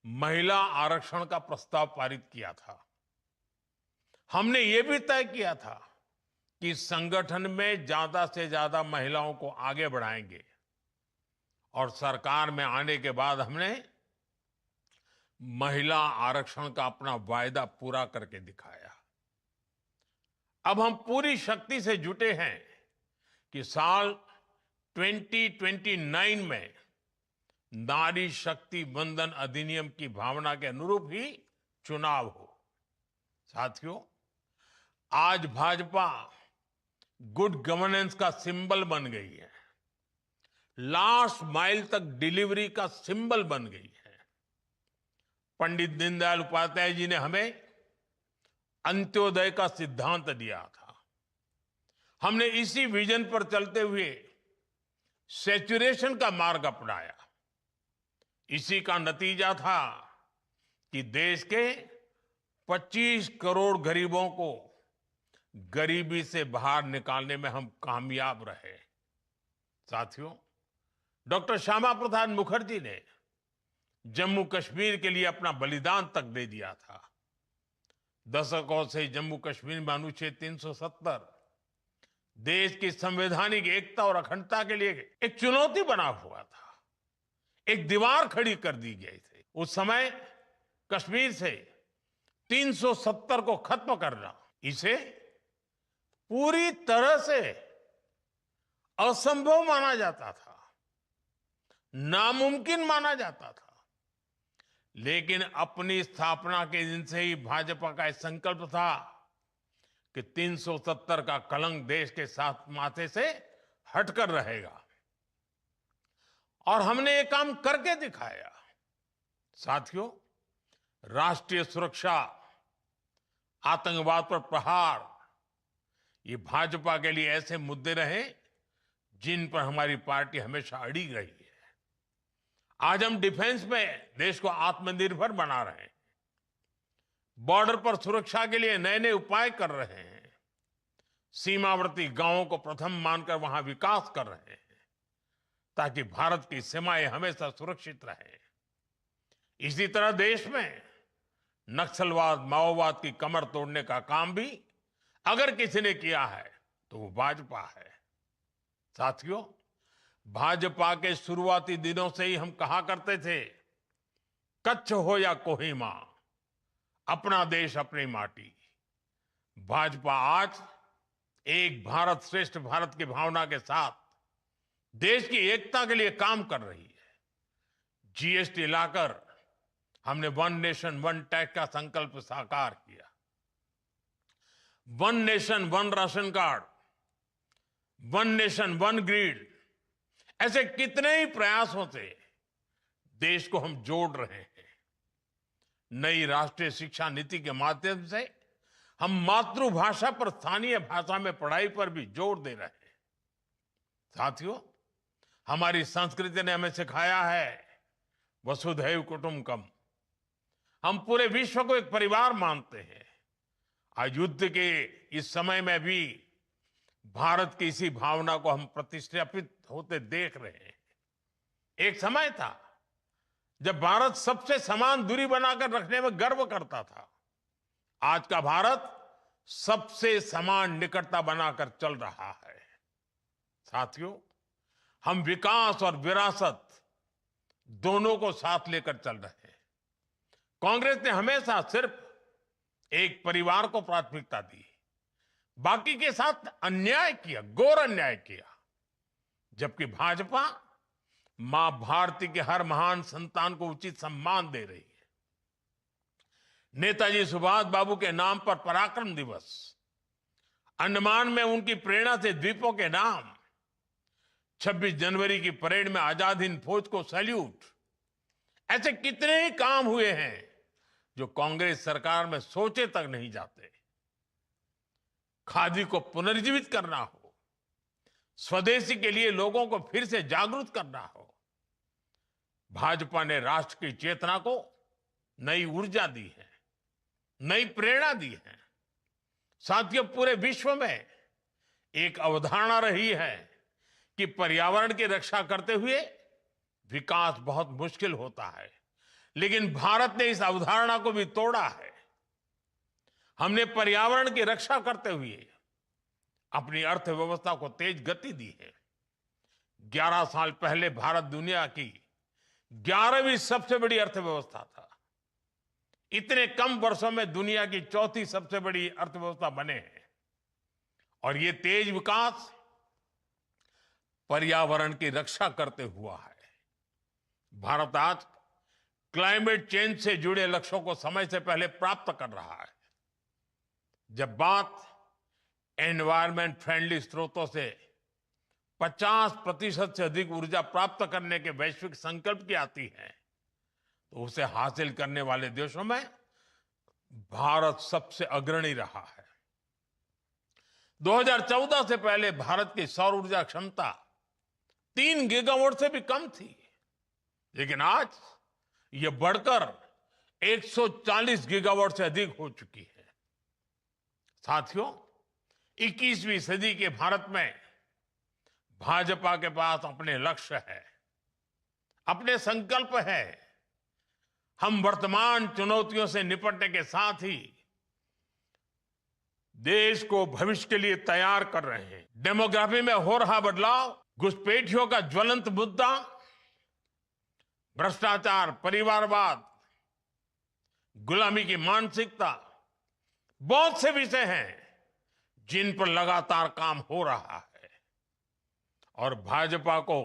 महिला आरक्षण का प्रस्ताव पारित किया था। हमने ये भी तय किया था कि संगठन में ज्यादा से ज्यादा महिलाओं को आगे बढ़ाएंगे और सरकार में आने के बाद हमने महिला आरक्षण का अपना वायदा पूरा करके दिखाया। अब हम पूरी शक्ति से जुटे हैं कि साल 2029 में नारी शक्ति वंदन अधिनियम की भावना के अनुरूप ही चुनाव हो। साथियों, आज भाजपा गुड गवर्नेंस का सिंबल बन गई है, लास्ट माइल तक डिलीवरी का सिंबल बन गई है। पंडित दीनदयाल उपाध्याय जी ने हमें अंत्योदय का सिद्धांत दिया था। हमने इसी विजन पर चलते हुए सैचुरेशन का मार्ग अपनाया। इसी का नतीजा था कि देश के 25 करोड़ गरीबों को गरीबी से बाहर निकालने में हम कामयाब रहे। साथियों, डॉक्टर श्यामा प्रसाद मुखर्जी ने जम्मू कश्मीर के लिए अपना बलिदान तक दे दिया था। दशकों से जम्मू कश्मीर में अनुच्छेद 370 देश की संवैधानिक एकता और अखंडता के लिए एक चुनौती बना हुआ था, एक दीवार खड़ी कर दी गई थी। उस समय कश्मीर से 370 को खत्म करना, इसे पूरी तरह से असंभव माना जाता था, नामुमकिन माना जाता था। लेकिन अपनी स्थापना के दिन से ही भाजपा का एक संकल्प था कि 370 का कलंक देश के साथ माथे से हटकर रहेगा, और हमने ये काम करके दिखाया। साथियों, राष्ट्रीय सुरक्षा, आतंकवाद पर प्रहार, ये भाजपा के लिए ऐसे मुद्दे रहे जिन पर हमारी पार्टी हमेशा अड़ी रही है। आज हम डिफेंस में देश को आत्मनिर्भर बना रहे हैं, बॉर्डर पर सुरक्षा के लिए नए नए उपाय कर रहे हैं, सीमावर्ती गांवों को प्रथम मानकर वहां विकास कर रहे हैं ताकि भारत की सीमाएं हमेशा सुरक्षित रहें। इसी तरह देश में नक्सलवाद, माओवाद की कमर तोड़ने का काम भी अगर किसी ने किया है तो वो भाजपा है। साथियों, भाजपा के शुरुआती दिनों से ही हम कहा करते थे, कच्छ हो या कोहिमा, अपना देश अपनी माटी। भाजपा आज एक भारत श्रेष्ठ भारत की भावना के साथ देश की एकता के लिए काम कर रही है। जीएसटी लाकर हमने वन नेशन वन टैक्स का संकल्प साकार किया। One nation one ration card, one nation one grid, ऐसे कितने ही प्रयासों से देश को हम जोड़ रहे हैं। नई राष्ट्रीय शिक्षा नीति के माध्यम से हम मातृभाषा पर स्थानीय भाषा में पढ़ाई पर भी जोर दे रहे हैं। साथियों, हमारी संस्कृति ने हमें सिखाया है वसुधैव कुटुंबकम। हम पूरे विश्व को एक परिवार मानते हैं। आज युद्ध के इस समय में भी भारत की इसी भावना को हम प्रतिस्थापित होते देख रहे हैं। एक समय था जब भारत सबसे समान दूरी बनाकर रखने में गर्व करता था। आज का भारत सबसे समान निकटता बनाकर चल रहा है। साथियों, हम विकास और विरासत दोनों को साथ लेकर चल रहे हैं। कांग्रेस ने हमेशा सिर्फ एक परिवार को प्राथमिकता दी, बाकी के साथ अन्याय किया, घोर अन्याय किया। जबकि भाजपा मां भारती के हर महान संतान को उचित सम्मान दे रही है। नेताजी सुभाष बाबू के नाम पर पराक्रम दिवस, अंडमान में उनकी प्रेरणा से द्वीपों के नाम, 26 जनवरी की परेड में आजाद हिंद फौज को सैल्यूट, ऐसे कितने ही काम हुए हैं जो कांग्रेस सरकार में सोचे तक नहीं जाते। खादी को पुनर्जीवित करना हो, स्वदेशी के लिए लोगों को फिर से जागरूक करना हो, भाजपा ने राष्ट्र की चेतना को नई ऊर्जा दी है, नई प्रेरणा दी है। साथियों, पूरे विश्व में एक अवधारणा रही है कि पर्यावरण की रक्षा करते हुए विकास बहुत मुश्किल होता है, लेकिन भारत ने इस अवधारणा को भी तोड़ा है। हमने पर्यावरण की रक्षा करते हुए अपनी अर्थव्यवस्था को तेज गति दी है। 11 साल पहले भारत दुनिया की 11वीं सबसे बड़ी अर्थव्यवस्था था। इतने कम वर्षों में दुनिया की 4थी सबसे बड़ी अर्थव्यवस्था बने हैं। और ये तेज विकास पर्यावरण की रक्षा करते हुआ है। भारत आज क्लाइमेट चेंज से जुड़े लक्ष्यों को समय से पहले प्राप्त कर रहा है। जब बात एनवायरमेंट फ्रेंडली स्रोतों से 50% से अधिक ऊर्जा प्राप्त करने के वैश्विक संकल्प की आती है, तो उसे हासिल करने वाले देशों में भारत सबसे अग्रणी रहा है। 2014 से पहले भारत की सौर ऊर्जा क्षमता 3 गीगावाट से भी कम थी, लेकिन आज यह बढ़कर 140 गीगावाट से अधिक हो चुकी है। साथियों, 21वीं सदी के भारत में भाजपा के पास अपने लक्ष्य है, अपने संकल्प है। हम वर्तमान चुनौतियों से निपटने के साथ ही देश को भविष्य के लिए तैयार कर रहे हैं। डेमोग्राफी में हो रहा बदलाव, घुसपैठियों का ज्वलंत मुद्दा, भ्रष्टाचार, परिवारवाद, गुलामी की मानसिकता, बहुत से विषय हैं जिन पर लगातार काम हो रहा है। और भाजपा को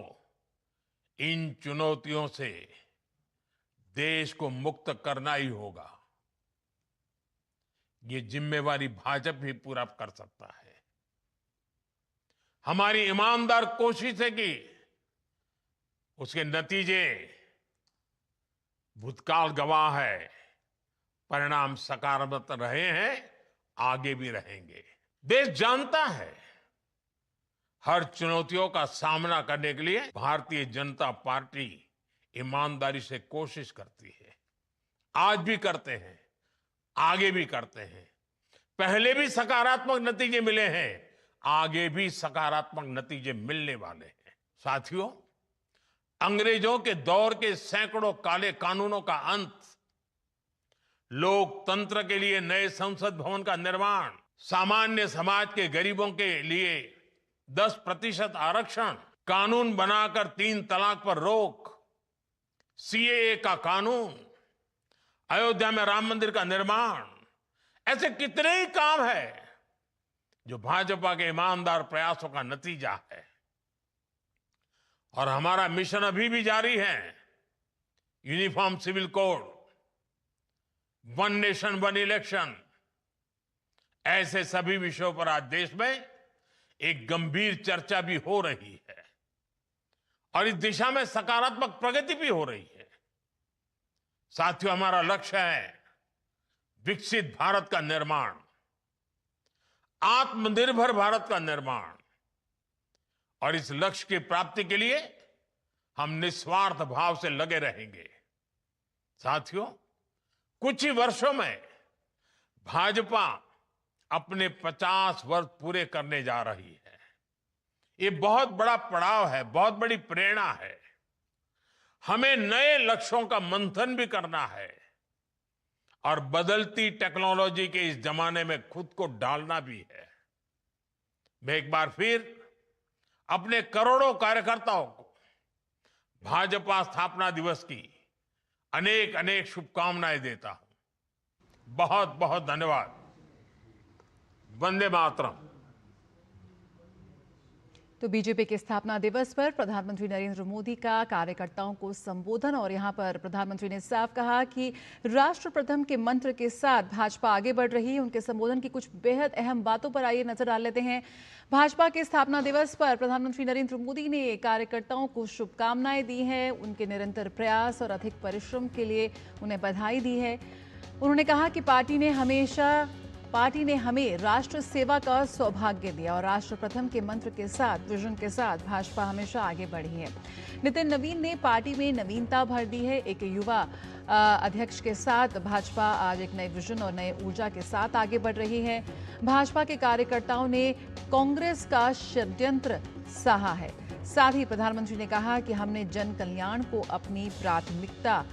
इन चुनौतियों से देश को मुक्त करना ही होगा। ये जिम्मेवारी भाजपा ही पूरा कर सकता है। हमारी ईमानदार कोशिश है कि उसके नतीजे भूतकाल गवाह है, परिणाम सकारात्मक रहे हैं, आगे भी रहेंगे। देश जानता है हर चुनौतियों का सामना करने के लिए भारतीय जनता पार्टी ईमानदारी से कोशिश करती है। आज भी करते हैं, आगे भी करते हैं। पहले भी सकारात्मक नतीजे मिले हैं, आगे भी सकारात्मक नतीजे मिलने वाले हैं। साथियों, अंग्रेजों के दौर के सैकड़ों काले कानूनों का अंत, लोकतंत्र के लिए नए संसद भवन का निर्माण, सामान्य समाज के गरीबों के लिए 10% आरक्षण, कानून बनाकर 3 तलाक पर रोक, सीएए का कानून, अयोध्या में राम मंदिर का निर्माण, ऐसे कितने ही काम है जो भाजपा के ईमानदार प्रयासों का नतीजा है। और हमारा मिशन अभी भी जारी है। Uniform civil code, 1 nation 1 election, ऐसे सभी विषयों पर आज देश में एक गंभीर चर्चा भी हो रही है और इस दिशा में सकारात्मक प्रगति भी हो रही है। साथियों, हमारा लक्ष्य है विकसित भारत का निर्माण, आत्मनिर्भर भारत का निर्माण। और इस लक्ष्य की प्राप्ति के लिए हम निस्वार्थ भाव से लगे रहेंगे। साथियों, कुछ ही वर्षों में भाजपा अपने 50 वर्ष पूरे करने जा रही है। ये बहुत बड़ा पड़ाव है, बहुत बड़ी प्रेरणा है। हमें नए लक्ष्यों का मंथन भी करना है और बदलती टेक्नोलॉजी के इस जमाने में खुद को डालना भी है। मैं एक बार फिर अपने करोड़ों कार्यकर्ताओं को भाजपा स्थापना दिवस की अनेक अनेक शुभकामनाएं देता हूं। बहुत बहुत धन्यवाद। वंदे मातरम। तो तो बीजेपी के स्थापना दिवस पर प्रधानमंत्री नरेंद्र मोदी का कार्यकर्ताओं को संबोधन, और यहां पर प्रधानमंत्री ने साफ कहा कि राष्ट्र प्रथम के मंत्र के साथ भाजपा आगे बढ़ रही है। उनके संबोधन की कुछ बेहद अहम बातों पर आइए नजर डाल लेते हैं। भाजपा के स्थापना दिवस पर प्रधानमंत्री नरेंद्र मोदी ने कार्यकर्ताओं को शुभकामनाएं दी हैं। उनके निरंतर प्रयास और अधिक परिश्रम के लिए उन्हें बधाई दी है। उन्होंने कहा कि पार्टी ने हमें राष्ट्र सेवा का सौभाग्य दिया और राष्ट्र प्रथम के मंत्र के साथ, विजन के साथ भाजपा हमेशा आगे बढ़ी है। नितिन नवीन ने पार्टी में नवीनता भर दी है। एक युवा अध्यक्ष के साथ भाजपा आज एक नए विजन और नए ऊर्जा के साथ आगे बढ़ रही है। भाजपा के कार्यकर्ताओं ने कांग्रेस का षड्यंत्र सहा है। साथ ही प्रधानमंत्री ने कहा कि हमने जन कल्याण को अपनी प्राथमिकता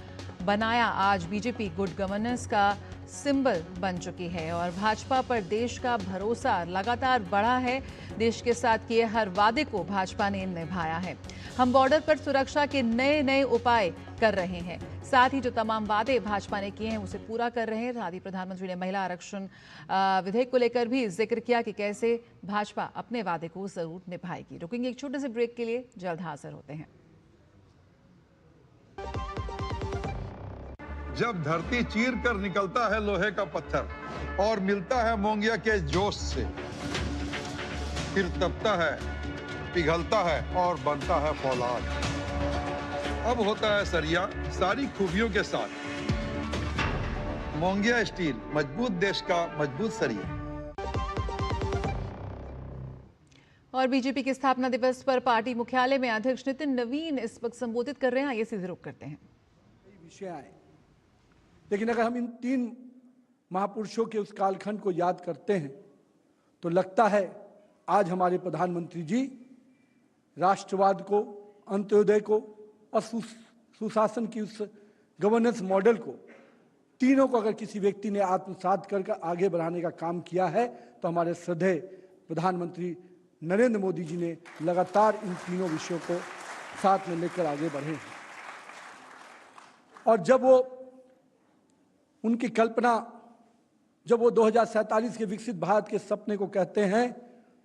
बनाया। आज बीजेपी गुड गवर्नेंस का सिंबल बन चुकी है और भाजपा पर देश का भरोसा लगातार बढ़ा है। देश के साथ किए हर वादे को भाजपा ने निभाया है। हम बॉर्डर पर सुरक्षा के नए नए उपाय कर रहे हैं। साथ ही जो तमाम वादे भाजपा ने किए हैं उसे पूरा कर रहे हैं। साथ ही प्रधानमंत्री ने महिला आरक्षण विधेयक को लेकर भी जिक्र किया कि कैसे भाजपा अपने वादे को जरूर निभाएगी। रुकेंगे एक छोटे से ब्रेक के लिए, जल्द हाजिर होते हैं। जब धरती चीर कर निकलता है लोहे का पत्थर और मिलता है मोंगिया के जोश से, फिर तपता है, पिघलता है और बनता है फौलाद। अब होता है सरिया सारी खूबियों के साथ। मोंगिया स्टील, मजबूत देश का मजबूत सरिया। और बीजेपी के स्थापना दिवस पर पार्टी मुख्यालय में अध्यक्ष नितिन नवीन इस वक्त संबोधित कर रहे हैं। ये सीधे रुक करते हैं। विषय आए, लेकिन अगर हम इन तीन महापुरुषों के उस कालखंड को याद करते हैं तो लगता है आज हमारे प्रधानमंत्री जी राष्ट्रवाद को, अंत्योदय को और सुशासन की उस गवर्नेंस मॉडल को, तीनों को अगर किसी व्यक्ति ने आत्मसात कर आगे बढ़ाने का काम किया है तो हमारे श्रद्धेय प्रधानमंत्री नरेंद्र मोदी जी ने लगातार इन तीनों विषयों को साथ में लेकर आगे बढ़े हैं। और जब वो उनकी कल्पना, जब वो 2047 के विकसित भारत के सपने को कहते हैं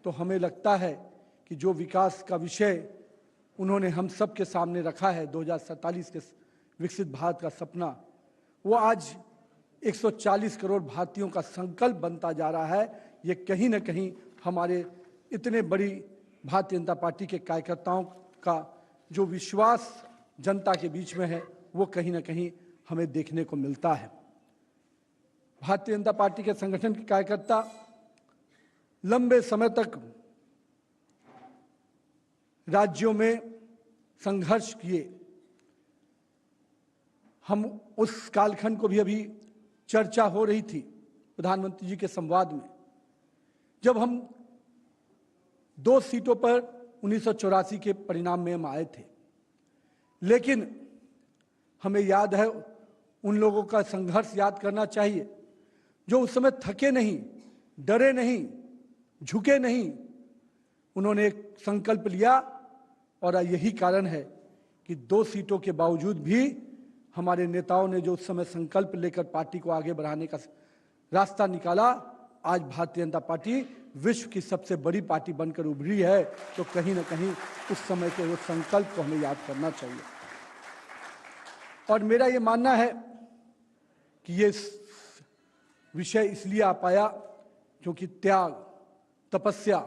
तो हमें लगता है कि जो विकास का विषय उन्होंने हम सब के सामने रखा है, 2047 के विकसित भारत का सपना, वो आज 140 करोड़ भारतीयों का संकल्प बनता जा रहा है। ये कहीं ना कहीं हमारे इतने बड़ी भारतीय जनता पार्टी के कार्यकर्ताओं का जो विश्वास जनता के बीच में है वो कहीं ना कहीं हमें देखने को मिलता है। भारतीय जनता पार्टी के संगठन के कार्यकर्ता लंबे समय तक राज्यों में संघर्ष किए। हम उस कालखंड को भी अभी चर्चा हो रही थी प्रधानमंत्री जी के संवाद में, जब हम 2 सीटों पर 1984 के परिणाम में हम आए थे। लेकिन हमें याद है, उन लोगों का संघर्ष याद करना चाहिए जो उस समय थके नहीं, डरे नहीं, झुके नहीं। उन्होंने एक संकल्प लिया और यही कारण है कि 2 सीटों के बावजूद भी हमारे नेताओं ने जो उस समय संकल्प लेकर पार्टी को आगे बढ़ाने का रास्ता निकाला, आज भारतीय जनता पार्टी विश्व की सबसे बड़ी पार्टी बनकर उभरी है। तो कहीं ना कहीं उस समय के उस संकल्प को हमें याद करना चाहिए। और मेरा ये मानना है कि ये विषय इसलिए आ पाया क्योंकि त्याग, तपस्या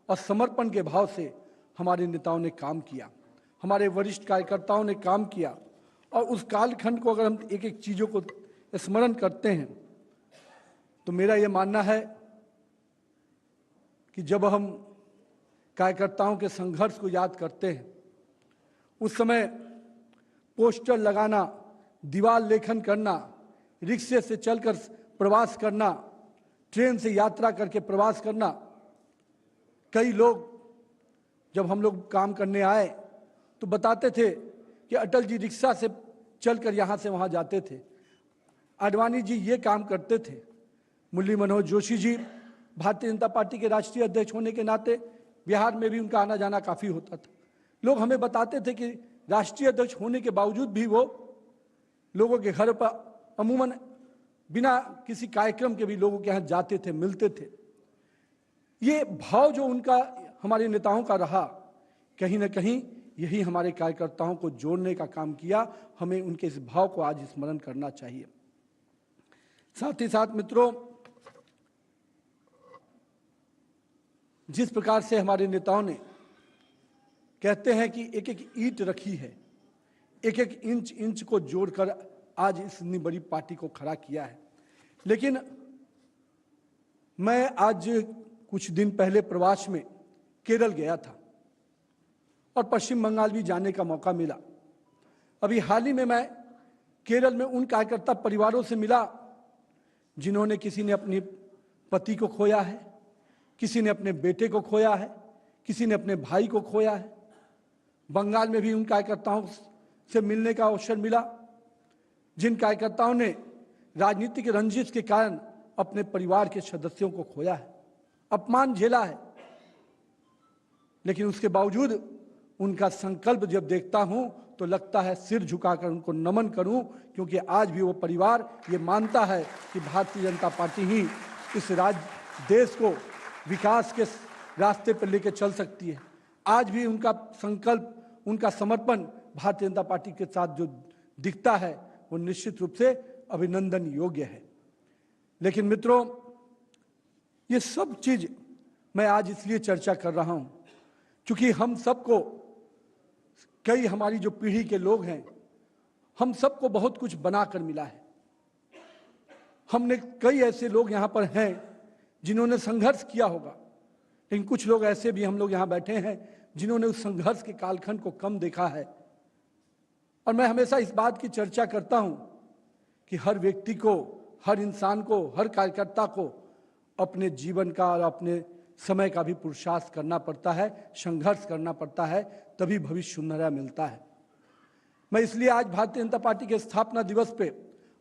और समर्पण के भाव से हमारे नेताओं ने काम किया, हमारे वरिष्ठ कार्यकर्ताओं ने काम किया। और उस कालखंड को अगर हम एक एक चीज़ों को स्मरण करते हैं तो मेरा ये मानना है कि जब हम कार्यकर्ताओं के संघर्ष को याद करते हैं, उस समय पोस्टर लगाना, दीवार लेखन करना, रिक्शे से चलकर प्रवास करना, ट्रेन से यात्रा करके प्रवास करना। कई लोग जब हम लोग काम करने आए तो बताते थे कि अटल जी रिक्शा से चलकर यहाँ से वहाँ जाते थे, आडवाणी जी ये काम करते थे, मुरली मनोहर जोशी जी भारतीय जनता पार्टी के राष्ट्रीय अध्यक्ष होने के नाते बिहार में भी उनका आना जाना काफ़ी होता था। लोग हमें बताते थे कि राष्ट्रीय अध्यक्ष होने के बावजूद भी वो लोगों के घर पर अमूमन बिना किसी कार्यक्रम के भी लोगों के यहाँ जाते थे, मिलते थे। ये भाव जो उनका, हमारे नेताओं का रहा, कहीं ना कहीं यही हमारे कार्यकर्ताओं को जोड़ने का काम किया। हमें उनके इस भाव को आज स्मरण करना चाहिए। साथ ही साथ मित्रों, जिस प्रकार से हमारे नेताओं ने कहते हैं कि एक एक ईंट रखी है, एक एक इंच को जोड़कर आज इतनी बड़ी पार्टी को खड़ा किया है। लेकिन मैं आज कुछ दिन पहले प्रवास में केरल गया था और पश्चिम बंगाल भी जाने का मौका मिला। अभी हाल ही में मैं केरल में उन कार्यकर्ता परिवारों से मिला जिन्होंने, किसी ने अपने पति को खोया है, किसी ने अपने बेटे को खोया है, किसी ने अपने भाई को खोया है। बंगाल में भी उन कार्यकर्ताओं से मिलने का अवसर मिला जिन कार्यकर्ताओं ने राजनीतिक रंजिश के कारण अपने परिवार के सदस्यों को खोया है, अपमान झेला है। लेकिन उसके बावजूद उनका संकल्प जब देखता हूं तो लगता है सिर झुकाकर उनको नमन करूं, क्योंकि आज भी वो परिवार ये मानता है कि भारतीय जनता पार्टी ही इस देश को विकास के रास्ते पर लेकर चल सकती है। आज भी उनका संकल्प, उनका समर्पण भारतीय जनता पार्टी के साथ जो दिखता है वो निश्चित रूप से अभिनंदन योग्य है। लेकिन मित्रों, ये सब चीज मैं आज इसलिए चर्चा कर रहा हूं क्योंकि हम सबको, कई हमारी जो पीढ़ी के लोग हैं, हम सबको बहुत कुछ बनाकर मिला है। हमने कई ऐसे लोग यहाँ पर हैं जिन्होंने संघर्ष किया होगा, लेकिन कुछ लोग ऐसे भी हम लोग यहाँ बैठे हैं जिन्होंने उस संघर्ष के कालखंड को कम देखा है। और मैं हमेशा इस बात की चर्चा करता हूं कि हर व्यक्ति को, हर इंसान को, हर कार्यकर्ता को अपने जीवन का और अपने समय का भी पुरुषार्थ करना पड़ता है, संघर्ष करना पड़ता है, तभी भविष्य सुनहरा मिलता है। मैं इसलिए आज भारतीय जनता पार्टी के स्थापना दिवस पे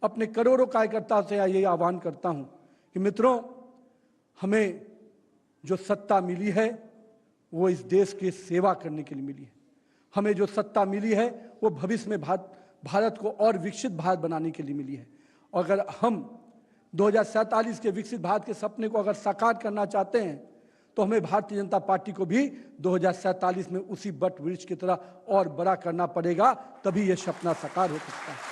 अपने करोड़ों कार्यकर्ताओं से ये आह्वान करता हूं कि मित्रों, हमें जो सत्ता मिली है वो इस देश की सेवा करने के लिए मिली है। हमें जो सत्ता मिली है वो भविष्य में भारत को और विकसित भारत बनाने के लिए मिली है। और अगर हम 2047 के विकसित भारत के सपने को अगर साकार करना चाहते हैं तो हमें भारतीय जनता पार्टी को भी 2047 में उसी बट वृक्ष की तरह और बड़ा करना पड़ेगा, तभी यह सपना साकार हो सकता है।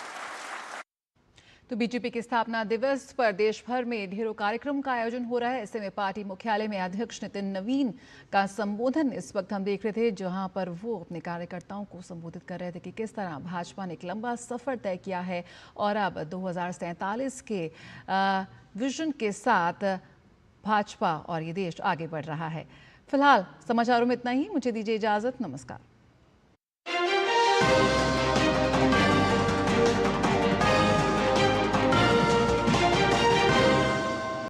तो बीजेपी के स्थापना दिवस पर देश भर में ढेरों कार्यक्रम का आयोजन हो रहा है। ऐसे में पार्टी मुख्यालय में अध्यक्ष नितिन नवीन का संबोधन इस वक्त हम देख रहे थे, जहां पर वो अपने कार्यकर्ताओं को संबोधित कर रहे थे कि किस तरह भाजपा ने एक लंबा सफर तय किया है और अब 2047 के विजन के साथ भाजपा और ये देश आगे बढ़ रहा है। फिलहाल समाचारों में इतना ही। मुझे दीजिए इजाजत। नमस्कार।